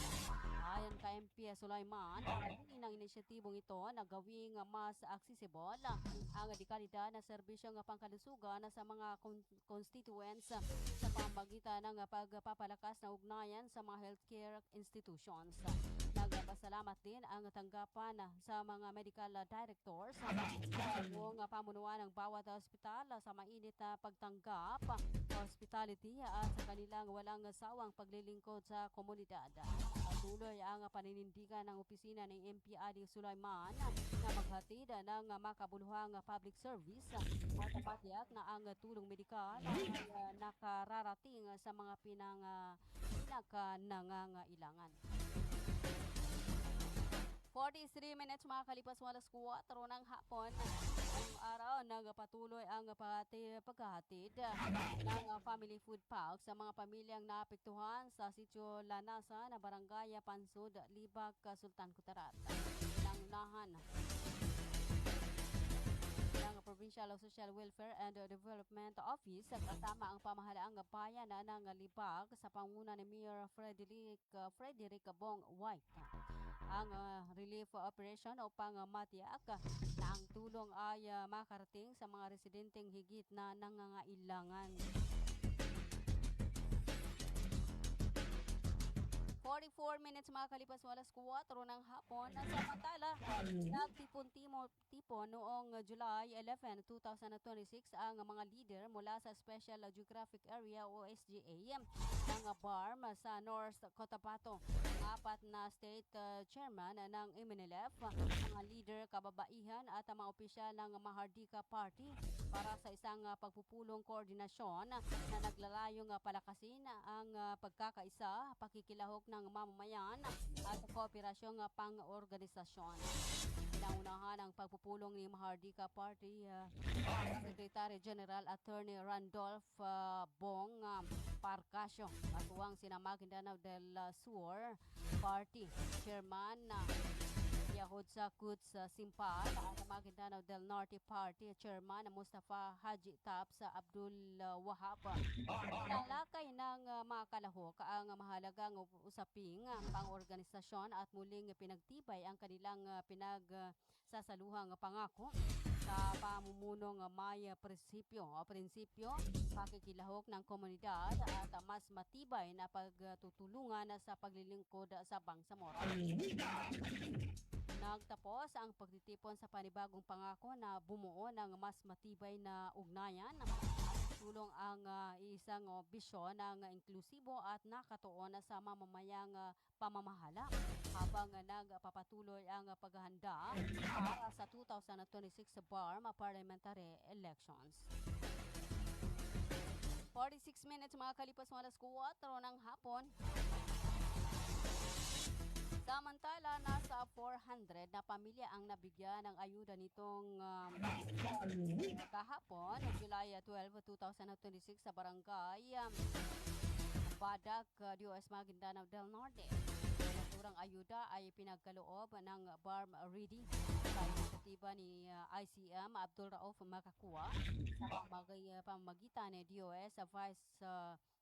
Speaker 9: Ayon kay MP Sulaiman, ang ng inisyatibong ito na gawing mas accessible ang dekalidad na serbisyong pangkalusugan sa mga constituents sa pamamagitan ng pagpapalakas na ugnayan sa mga healthcare institutions. Nagpasalamat din ang tanggapan sa mga medical directors sa buong pamunuan ng bawat ospital sa mainit na pagtanggap, hospitality at sa kanilang walang sawang paglilingkod sa komunidad. Tuloy ang paninindigan ng opisina ni MP Adi Sulaiman na maghatid ng makabuluhang public service at patiyak na ang tulong medikal ay nakararating sa mga pinakanangangailangan. 43 minutes makakalipas walas 4 ng hapon. Ang araw nagpatuloy ang paghahatid ng family food pack sa mga pamilyang naapektuhan sa sitio Lanasa na Barangay Pansud, Libak, Sultan Kudarat. Nangunahan ng Provincial Social Welfare and Development Office kasama ang pamahalaang bayan ng Libak sa panguna ni Mayor Frederick Bong White. Ang relief operation upang matiyak na ang tulong ay makarating sa mga residenteng higit na nangangailangan. 44 minutes makakalipas walas 4 ng hapon. Samantala, nagtipon-tipon noong July 11, 2026 ang mga leader mula sa Special Geographic Area o SGA ng BARM sa North Cotabato. Ang 4 na state chairman ng MNLF, mga leader kababaihan at mga opisyal ng Mahardika Party para sa isang pagpupulong koordinasyon na naglalayong palakasin ang pagkakaisa, pakikilahok ng mamamayan at kooperasyong pang-organisasyon. Pinaunahan ang pagpupulong ni Mahardika Party Secretary General Attorney Randolph Bong Parcasio at uwang sina Maguindanao del Sur Party Chairman Yahud sa Kuts Simpal at Maguindanao del Norte Party Chairman Mustafa Haji Taps Abdul Wahab. Nalakay ng mga kalahok ang mahalagang usaping pang-organisasyon at muling pinagtibay ang kanilang pinagsasaluhang pangako sa pamumunong may prinsipyo, pakikilahok ng komunidad at mas matibay na pagtutulungan sa paglilingkod sa bangsamoro. Nagtapos ang pagtitipon sa panibagong pangako na bumuo ng mas matibay na ugnayan at tulong ang isang bisyon ng inklusibo at nakatuon sa mamamayang pamamahala habang nagpapatuloy ang paghahanda para sa 2026 BARM parliamentary elections. 46 minutes mga kalipas alas 4 ng hapon. Samantala, nasa 400 na pamilya ang nabigyan ng ayuda nitong kahapon, July 12, 2026 sa barangay Badag, DOS Maguindanao del Norte. Ang naturang ayuda ay pinagkaloob ng BARM reading sa inisiatiba ni ICM Abdul Rauf Makakuwa sa pamamagitan ni DOS Vice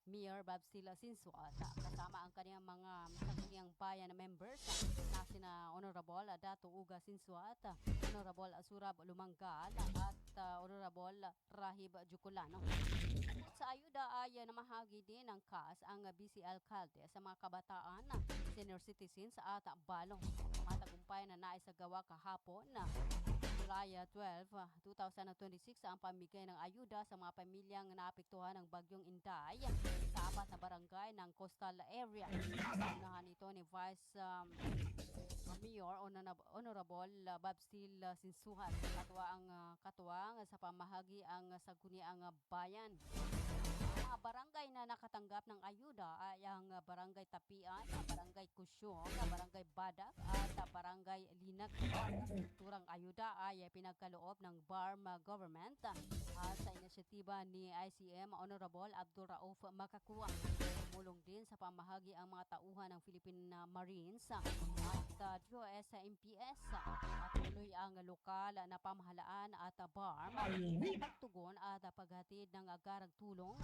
Speaker 9: Mayor Babstila Sinsua kasama ang kaniyang mga sangguniang bayan members na sina Honorable Dato Uga Sinsua at Honorable Surab Lumanggal at Honorable Rahib Juculano. Sa ayuda ay namahagi din ng CAS ang Vice Alcalde sa mga kabataan, senior citizens at balong. Matagumpay na naisagawa kahapon July 12, 2026 ang pamigay ng ayuda sa mga pamilyang naapektuhan ng bagyong Inday sa apat na barangay ng coastal area. Unahan ito ni Vice Mayor Honorable Babstil Sinsuhan. Katuwang sa pamahagi ang Sangguniang Bayan. Mga barangay na nakatanggap ng ayuda ay ang Barangay Tapian, Barangay Kusyong, Barangay Badak at Barangay Linag. Turang ayuda ay pinagkaloob ng BARM government sa inisyatiba ni ICM Honorable Abdul Rauf Makakuwa. Tumulong din sa pamahagi ang mga tauhan ng Philippine Marines at DOS MPS. Patuloy ang lokal na pamahalaan at BARM pagtugon at paghatid ng agarang tulong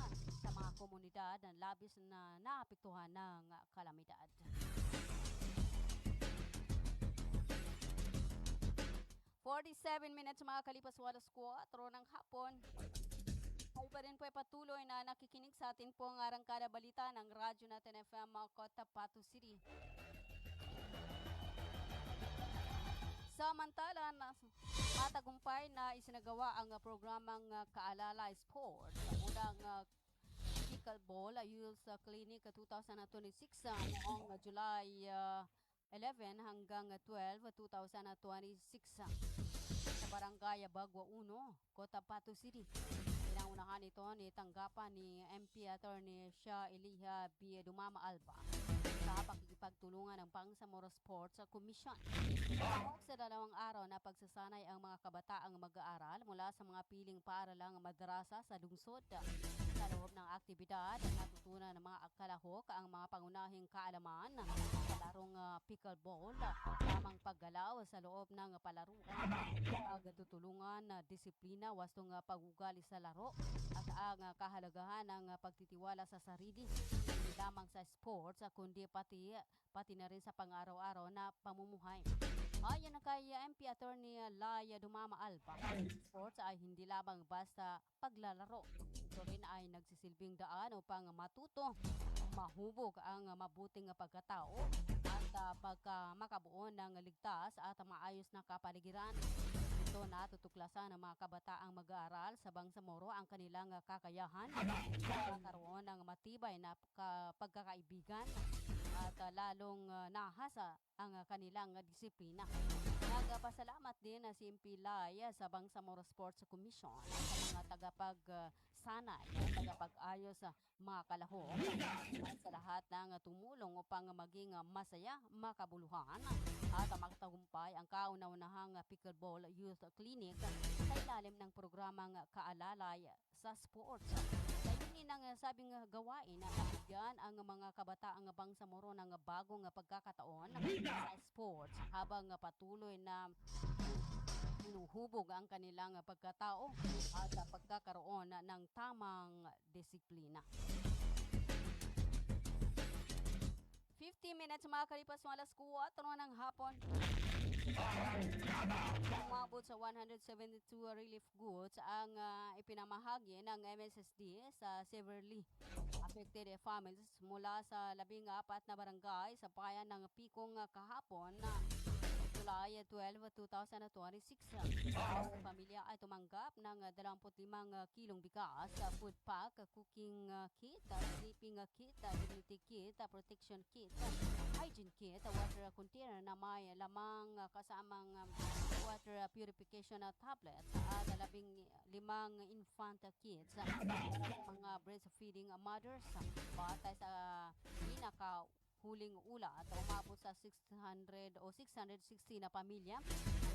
Speaker 9: sa mga komunidad na labis na naapektuhan ng kalamidad. ₱47 mga kalipas walas 4 ng hapon. Kayo pa rin po ay patuloy na nakikinig sa atin po ang arangkada balita ng Radyo Natin FM Cotabato City. Samantala, matagumpay na isinagawa ang programang Kaalala Sport. Unang Pickleball Youth Clinic 2026 noong July 11 hanggang 12, 2026 sa Barangay Bagua 1, Cotabato City. Pinangunahan ito ni tanggapan ni MP Attorney Shah Elia B. Dumama Alba sa pakikipagtulungan ng Bangsamoro Sports Commission. Sa 2 araw na pagsasanay ang mga kabataang mag-aaral mula sa mga piling paaralang madrasa sa lungsod. Sa loob ng aktibidad, natutunan ng mga kalahok ang mga pangunahing kaalaman sa larong pickleball, tamang paggalaw sa loob ng palaruan, pagtutulungan, disiplina, wastong pagugali sa laro, at ang kahalagahan ng pagtitiwala sa sarili, hindi lamang sa sports, kundi pati na rin sa pang-araw-araw na pamumuhay. Ayon kay MP Attorney Laya Dumama Alba, sports ay hindi lamang basta paglalaro. Ito rin ay nagsisilbing daan upang matuto, mahubog ang mabuting pagkatao at makabuo ng ligtas at maayos na kapaligiran. Ito natutuklasan ng mga kabataang mag-aaral sa Bangsamoro ang kanilang kakayahan sa karoon ng matibay na pagkakaibigan at lalong nahasa ang kanilang disiplina. Nagpasalamat din si MP Laya sa Bangsamoro Sports Commission sa mga tagapag-sanay, tagapag-ayos sa mga kalahok at sa lahat ng tumulong upang maging masaya, makabuluhan at makatagumpay ang kauna-unahang Pickleball Youth Clinic sa ilalim ng programang Kaalalay sa Sports. Layunin ng sabing gawain na nabigyan ang mga kabataang Bangsamoro ng bagong pagkakataon sa sports habang patuloy na hinuhubog ang kanilang pagkatao at pagkakaroon ng tamang disiplina. 50 minutes mga kalipas alas 4 ng hapon. Umabot sa 172 relief goods ang ipinamahagi ng MSSD sa severely affected families mula sa 14 na barangay sa bayan ng Pikong kahapon na July 12, 2026. Ang pamilya ay tumanggap ng 25 kilong bigas, food pack, cooking kit, sleeping kit, dignity kit, protection kit, hygiene kit, water container na may lamang kasamang water purification tablets at 15 infant kits para sa mga breastfeeding mothers batay sa pinaka huling ulat, umabot sa 600 o 660 na pamilya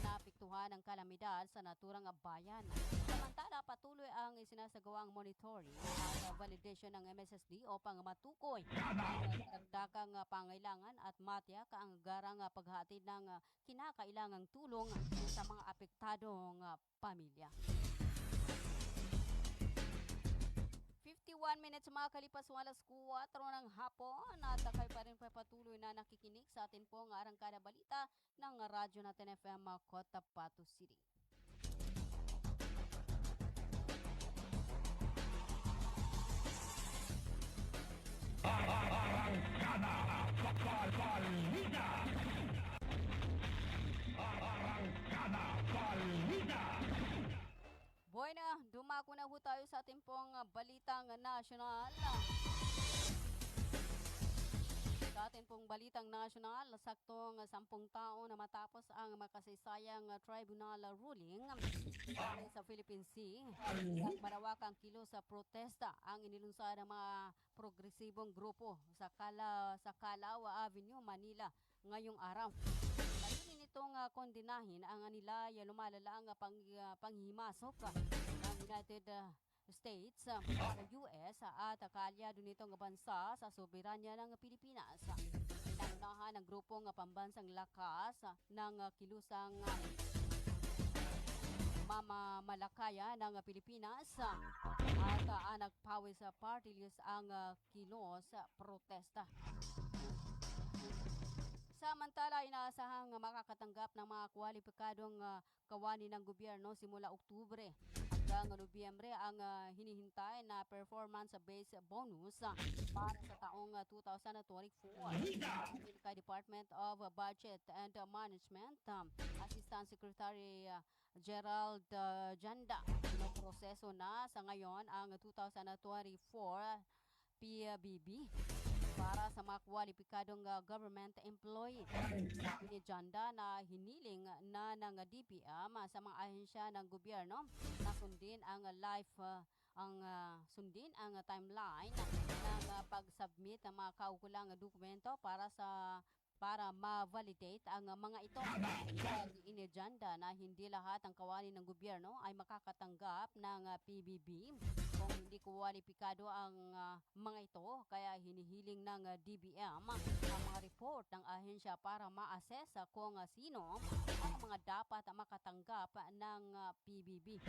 Speaker 9: na apektuhan ng kalamidad sa naturang bayan. Samantala, patuloy ang isinasagawang monitoring at validation ng MSSD upang matukoy ang dagdagang pangailangan at matiyak ang garang paghatid ng kinakailangang tulong sa mga apektadong pamilya. 51 minutes makalipas ng alas 4 ng hapon at kayo pa rin patuloy na nakikinig sa atin pong Arangkada Balita ng Radyo Natin FM Cotabato City.
Speaker 14: Arangkada Balita. Arangkada Balita.
Speaker 9: Buena, dumako na ho tayo sa ating pong balitang nasyonal. Sa ating pong balitang nasyonal, saktong 10 taon na matapos ang makasaysayang tribunal ruling sa Philippine Sea, at marawakang kilo sa protesta ang inilunsad ng mga progresibong grupo sa Calao Avenue, Manila ngayong araw. Layunin nitong kondinahin ang nilay lumalalaang panghimasok ng United States, US at kaalyado nitong bansa sa soberanya ng Pilipinas. Pinangunahan ng grupong pambansang lakas ng kilusang mamamalakaya ng Pilipinas at anak pawis party list ang kilos protesta. Samantala, inaasahang makakatanggap ng mga kwalipikadong kawani ng gobyerno simula Oktubre hanggang Nobyembre ang hinihintay na performance-based bonus para sa taong 2024. Kay Department of Budget and Management, Assistant Secretary Gerald Janda, proseso na sa ngayon ang 2024 PBB para sa mga kwalipikadong government employee. Sabi ni Janda na hiniling na ng DPM sa mga ahensya ng gobyerno na sundin ang timeline ng pag-submit ng mga kaukulang dokumento para ma-validate ang mga ito. Ni Janda na hindi lahat ng kawani ng gobyerno ay makakatanggap ng PBB kung hindi kwalipikado ang mga ito, kaya hinihiling ng DBM ang mga report ng ahensya para ma-assess kung sino ang mga dapat makatanggap ng PBB.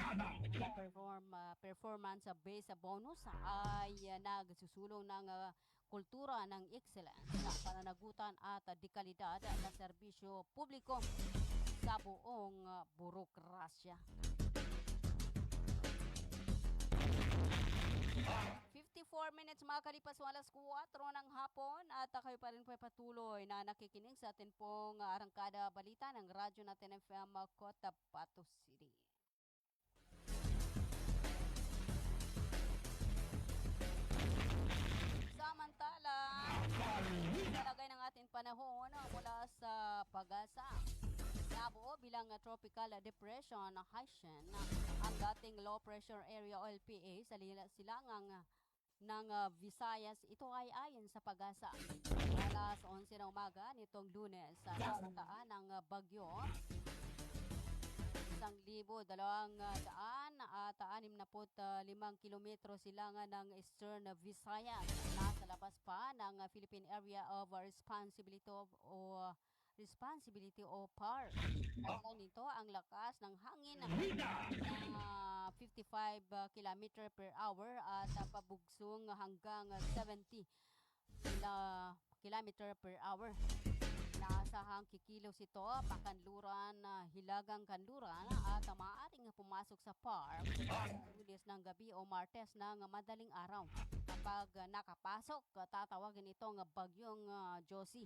Speaker 9: Performance-based bonus ay nagsusulong ng kultura ng excellence, pananagutan at dekalidad na serbisyo publiko sa buong burokrasya. 54 minutes makalipas ng alas 4 ng hapon at kayo pa rin patuloy na nakikinig sa atin pong Arangkada Balita ng Radyo Natin FM Cotabato City. Samantala, talagay ng ating panahon mula sa Pag-asa. Nabuo bilang tropical depression Haitian ang dating low pressure area o LPA sa silangang ng Visayas. Ito ay ayon sa Pag-asa. Alas 11 ng umaga nitong Lunes, nasataan ng bagyo 1,265 kilometro silangan ng Eastern Visayas. Nasa labas pa ng Philippine Area of Responsibility o PAR. At nito ang lakas ng hangin ng 55 km per hour at pabugsong hanggang 70 km per hour. Naasahang kikilos ito pakanluran, hilagang kanluran at maaaring pumasok sa PAR Lunes ng gabi o Martes ng madaling araw. Kapag nakapasok, tatawagin itong bagyong Josie.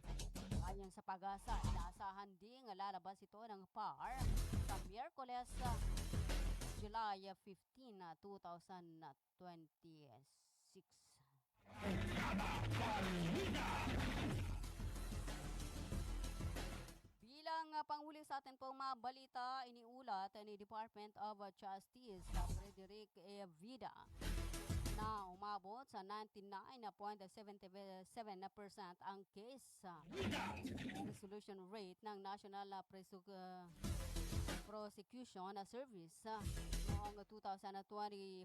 Speaker 9: Ayon sa Pag-asa, inaasahan ding lalabas ito ng PAR sa Miyerkules, July 15, 2026. Bilang panghuli sa atin pong mga balita, iniulat ni Department of Justice Frederick E. Vida na umabot sa 99.77% ang case resolution rate ng National Prosecution Service noong 2025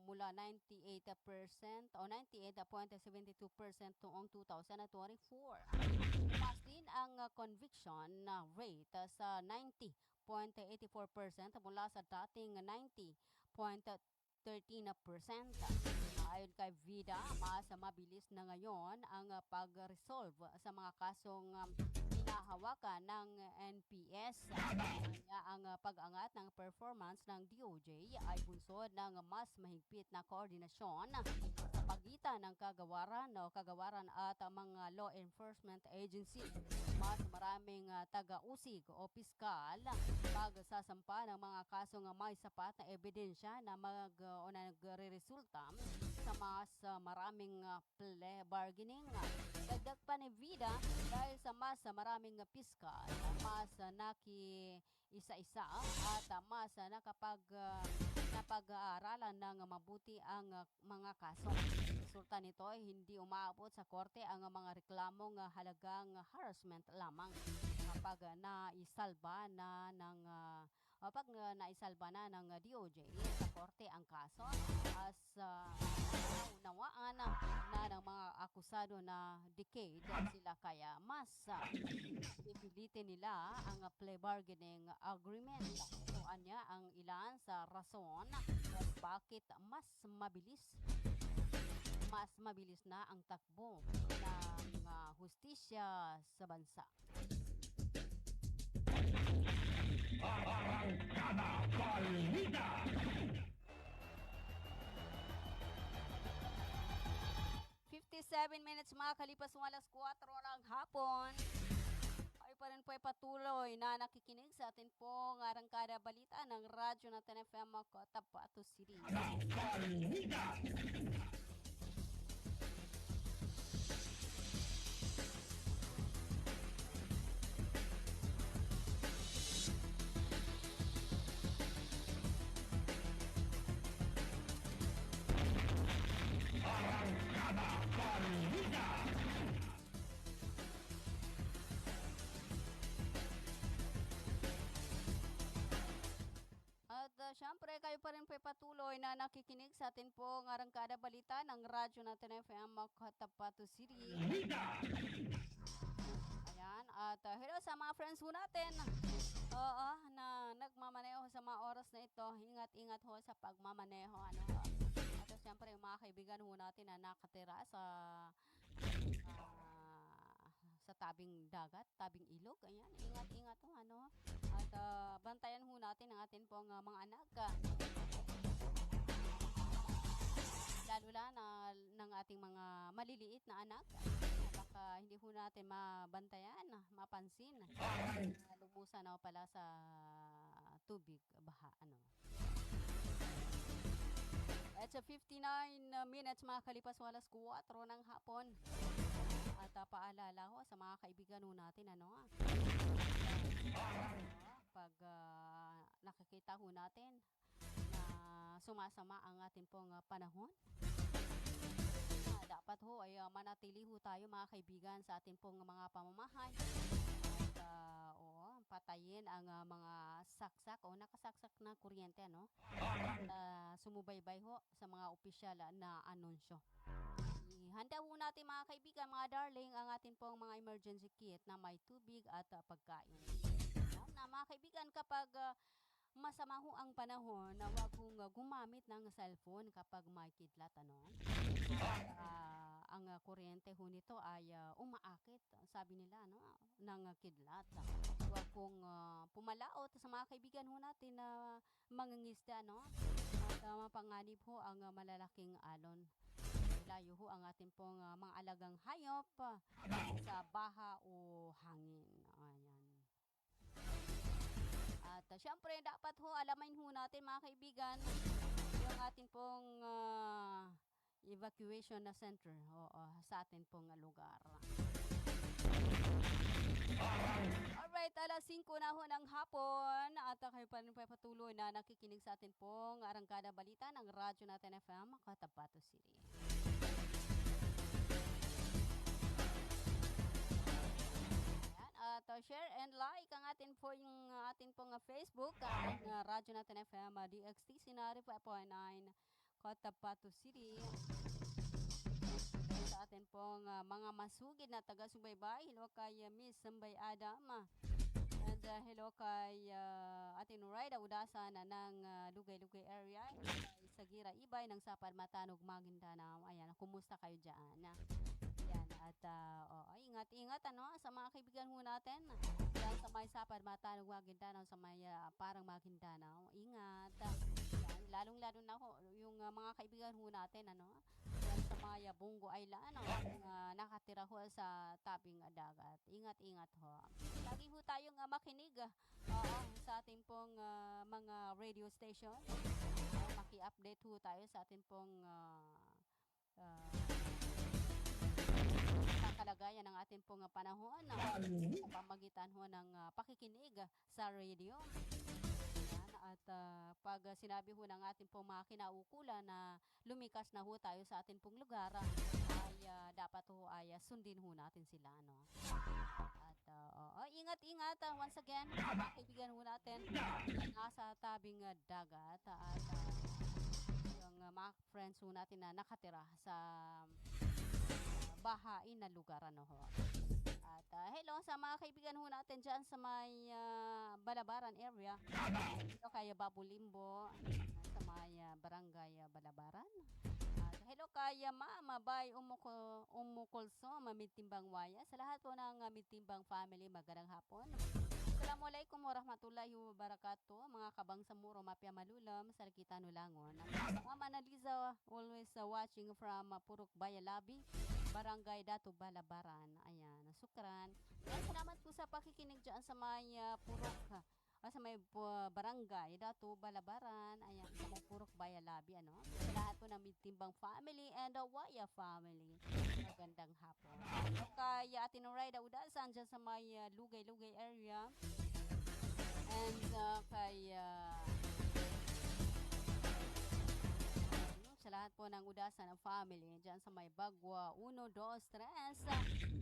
Speaker 9: mula 98% o 98.72% noong 2024. Tumaas din ang conviction rate sa 90.84% mula sa dating 90.13%. Ayon kay Vida, mas mabilis na ngayon ang pag-resolve sa mga kasong hinahawakan ng NPS. Kanya ang pag-angat ng performance ng DOJ ay bunsod ng mas mahigpit na koordinasyon sa pagitan ng kagawaran at mga law enforcement agency. Mas maraming taga-usig o piskal pagsasampa ng mga kasong may sapat na ebidensya na nagre-resulta sa mas maraming plea bargaining. Dagdag pa ni Vida, dahil sa mas maraming piskal, mas naki-isa-isa at mas napag-aaralan ng mabuti ang mga kaso. Resulta nito ay hindi umaabot sa korte ang mga reklamong halagang harassment lamang kapag naisalba na ng DOJ sa korte ang kaso as naunawaan na ng mga akusado na decade sila, kaya mas pipilitin nila ang plea bargaining agreement. So anya ang ilan sa rason kung bakit mas mabilis na ang takbo ng hustisya sa bansa.
Speaker 14: Arrancada Balita!
Speaker 9: 57 minutes makakalipas ng alas 4 ng hapon. Ay pa rin po ay patuloy na nakikinig sa atin pong Arangkada Balita ng Radyo Natin FM Cotabato City.
Speaker 14: Balita! Arrancada Balita!
Speaker 9: At syempre kayo pa rin po ay patuloy na nakikinig sa atin pong Arangkada Balita ng Radyo Natin FM Cotabato City. Ayan, at hello sa mga friends ho natin. Oo, na nagmamaneho sa mga oras na ito. Ingat-ingat ho sa pagmamaneho. At syempre yung mga kaibigan ho natin na nakatira sa tabing dagat, tabing ilog, ayan, ingat-ingat ho, at bantayan ho natin ang atin pong mga anak, lalo na ng ating mga maliliit na anak, baka hindi ho natin mabantayan, mapansin, lumusan na pala sa tubig, baha, It's 59 minutes makakalipas ng alas 4 ng hapon. At paalala ho sa mga kaibigan ho natin, pag nakikita ho natin na sumasama ang atin pong panahon, dapat ho ay manatili ho tayo mga kaibigan sa atin pong mga pamamahay. At patayin ang mga saksak o nakasaksak na kuryente, sumubaybay ho sa mga opisyal na anunsyo. Handa ho natin mga kaibigan, mga darling, ang atin pong mga emergency kit na may tubig at pagkain. Na mga kaibigan, kapag masama ho ang panahon, na huwag hong gumamit ng cellphone kapag may kidlat, ang kuryente ho nito ay umaakit, sabi nila, ng kidlat. Huwag hong pumalaot sa mga kaibigan ho natin na mangingisda, at mapanganib ho ang malalaking alon. Layo ho ang ating pong mga alagang hayop sa baha o hangin. Ayan. At syempre, dapat ho alamain ho natin mga kaibigan yung ating pong evacuation na center sa ating pong lugar. Alright, alas 5 na ho ng hapon at kayo pa rin patuloy na nakikinig sa atin pong Arangkada Balita ng Radyo Natin FM, Cotabato City. At share and like ang atin po yung atin pong Facebook ang Radyo Natin FM DXT Sinari 5.9 Cotabato City. Sa atin pong mga masugid na taga-subaybay, hello kay Miss Sambay Adam and hello kay atin Rida Udasan ng Lugay-Lugay area, kay Sagira Ibay ng Sapad Matanog Maguindanao. Ayan, kumusta kayo dyan? Yan, at ingat-ingat sa mga kaibigan ho natin yan sa may Sapad Matanog Maguindanao, sa may parang Maguindanao. Ingat. Yan, lalong-lalo na ho yung mga kaibigan ho natin yan sa may Bungo Island nakatira ho sa tabing dagat. Ingat-ingat ho. Lagi ho tayong makinig sa ating pong mga radio station. Maki-update ho tayo sa ating pong kalagayan ng ating pong panahon sa pamagitan ho ng pakikinig sa radio. Yan, at pag sinabi ho ng ating pong mga kinaukulan na lumikas na ho tayo sa ating pong lugar, ay dapat ho ay sundin ho natin sila. At ingat-ingat once again mga kaibigan ho natin nasa tabing dagat at yung mga friends ho natin na nakatira sa bahain na lugar ho. At hello sa mga kaibigan ho natin dyan sa may Balabaran area. Hello kay Babu Limbo sa may barangay Balabaran. At hello kay Mama Bay Umukulso Mamitimbang Waya. Sa lahat po ng Mitimbang family, magandang hapon. Assalamualaikum warahmatullahi wabarakatuh. Mga kabang sa Muro, Mapia Malulam, Salkita Nulangon. Mama Naliza always watching from Purok Bayalabi, Barangay Dato Balabaran. Ayan, sukran. Ayan, salamat po sa pakikinig dyan sa may Purok, sa may Barangay Dato Balabaran. Ayan, sa may Purok Bayalabi. Sa lahat po ng Mitimbang family and the Waya family. Magandang hapon. Kay Atin Rida Udasan dyan sa may Lugay-Lugay area. And kay sa lahat po ng Udasan ng family dyan sa may Bagwa 1, 2, 3.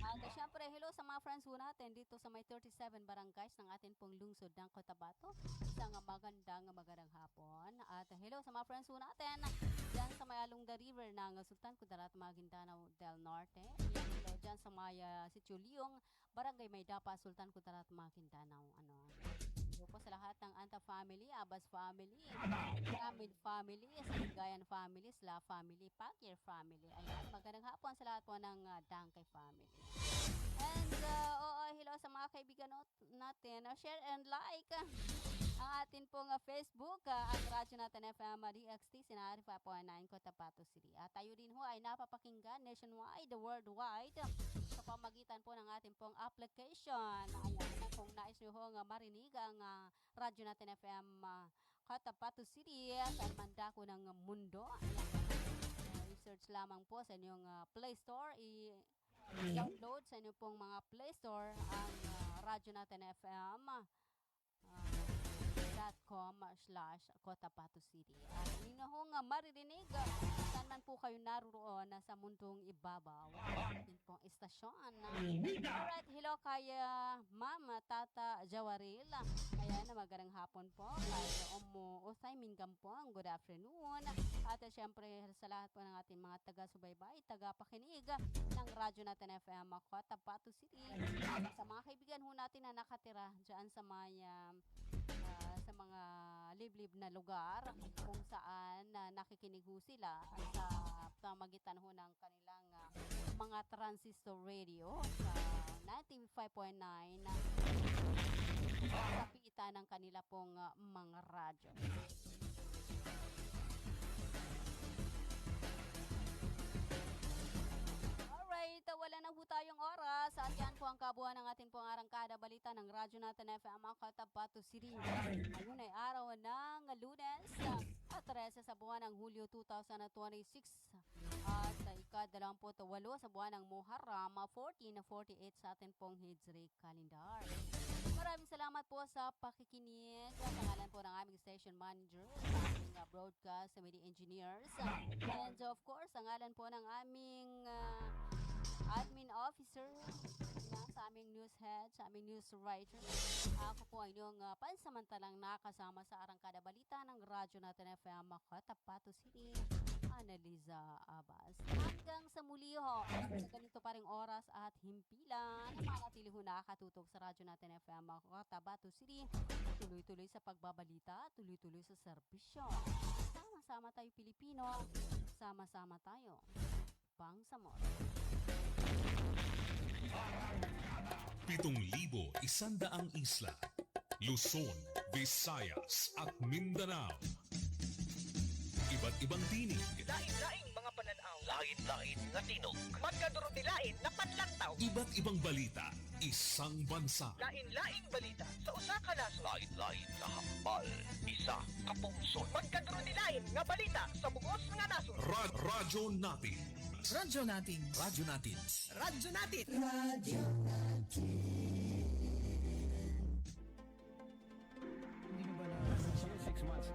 Speaker 9: At syempre hello sa mga friends po natin dito sa may 37 barangays ng atin pong lungsod ng Cotabato. Isang magandang hapon. At hello sa mga friends po natin dyan sa may along the river ng Sultan Kudarat Maguindanao del Norte. Hello dyan sa may Sitio Liong, Barangay Maydapa, Sultan Kudarat Maguindanao. Hello po sa lahat ng Anta family, Abbas family, Hamid family, Saligayan family, Sla family, Pakir family. Ayan, magandang hapon sa lahat po ng Dangkay family. And hello sa mga kaibigan natin. Share and like ang atin pong Facebook, ang Radyo Natin FM DXT Sinari 5.9 Cotabato City. At tayo din ho ay napapakinggan nationwide, worldwide sa pamagitan po ng ating pong application. Ayan, kung nais nyo ho marinig ang Radyo Natin FM Cotabato City sa mandako ng mundo. Ayan, research lamang po sa inyong Play Store. I-download sa inyong pong mga Play Store ang Radyo Natin FM .com/Cotabato City. At ninyo hong maririnig saan man po kayo naroon sa mundong ibabaw ating pong istasyon. Alright, hello kay Mama Tata Jawaril. Ayan, magandang hapon po. Kay Usay Mingampong, good afternoon. At syempre sa lahat po ng ating mga taga-subaybay, taga-pakinig ng Radyo Natin FM Cotabato City. Sa mga kaibigan ho natin na nakatira dyan sa may sa mga liblib na lugar kung saan nakikinig ho sila sa pamagitan ho ng kanilang mga transistor radio sa 95.9 sa piitan ng kanila pong mga radyo. Alright, wala na po tayong oras at yan po ang kabuuan ng ating pong Arangkada Balita ng Radyo Natin FM Cotabato City. Ngayon ay araw ng Lunes at 13 sa buwan ng Hulyo 2026 at ika-28 sa buwan ng Muharram, 1448 sa atin pong Hijri calendar. Maraming salamat po sa pakikinig. Pangalan po ng aming station manager, sa aming broadcast media engineers, and of course, ang ngalan po ng aming admin officer, sa aming news head, sa aming news writer. Ako po ay inyong pansamantalang nakasama sa Arangkada Balita ng Radyo Natin FM Cotabato City, Analiza Abbas. Hanggang sa muli ho, sa ganito pa ring oras at himpilan, manatili ho nakatutok sa Radyo Natin FM Cotabato City. Tuloy-tuloy sa pagbabalita, tuloy-tuloy sa serbisyo. Sama-sama tayo Pilipino, sama-sama tayo Bangsamoro.
Speaker 6: 7,100 isla, Luzon, Visayas at Mindanao. Iba't ibang tinig,
Speaker 7: Lain-laing mga pananaw. Lain-lain nga tinog. Magkadurot-lain na patlantaw.
Speaker 6: iba't ibang balita, isang bansa.
Speaker 7: Lain-laing balita sa usa ka nasod. Lain-lain nga hambal, isa ka pungsod. Magkadurot-lain nga balita sa bugos nga nasod.
Speaker 6: Radyo natin.
Speaker 7: Radyo natin.
Speaker 6: Radyo natin.
Speaker 7: Radyo natin.
Speaker 3: Radio natin.
Speaker 15: Hindi nyo ba na 6 months?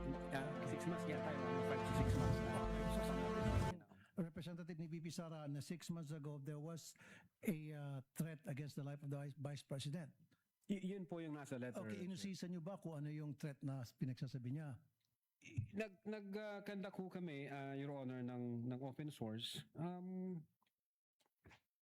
Speaker 15: 6 months yata yun. 5 to 6 months.
Speaker 16: Representative ni VP Sara, na 6 months ago, there was a threat against the life of the Vice President.
Speaker 15: Yun po yung nasa letter.
Speaker 16: Okay, inusisan nyo ba kung ano yung threat na pinagsasabi niya?
Speaker 15: Nag-conduct ho kami, Your Honor, ng open source.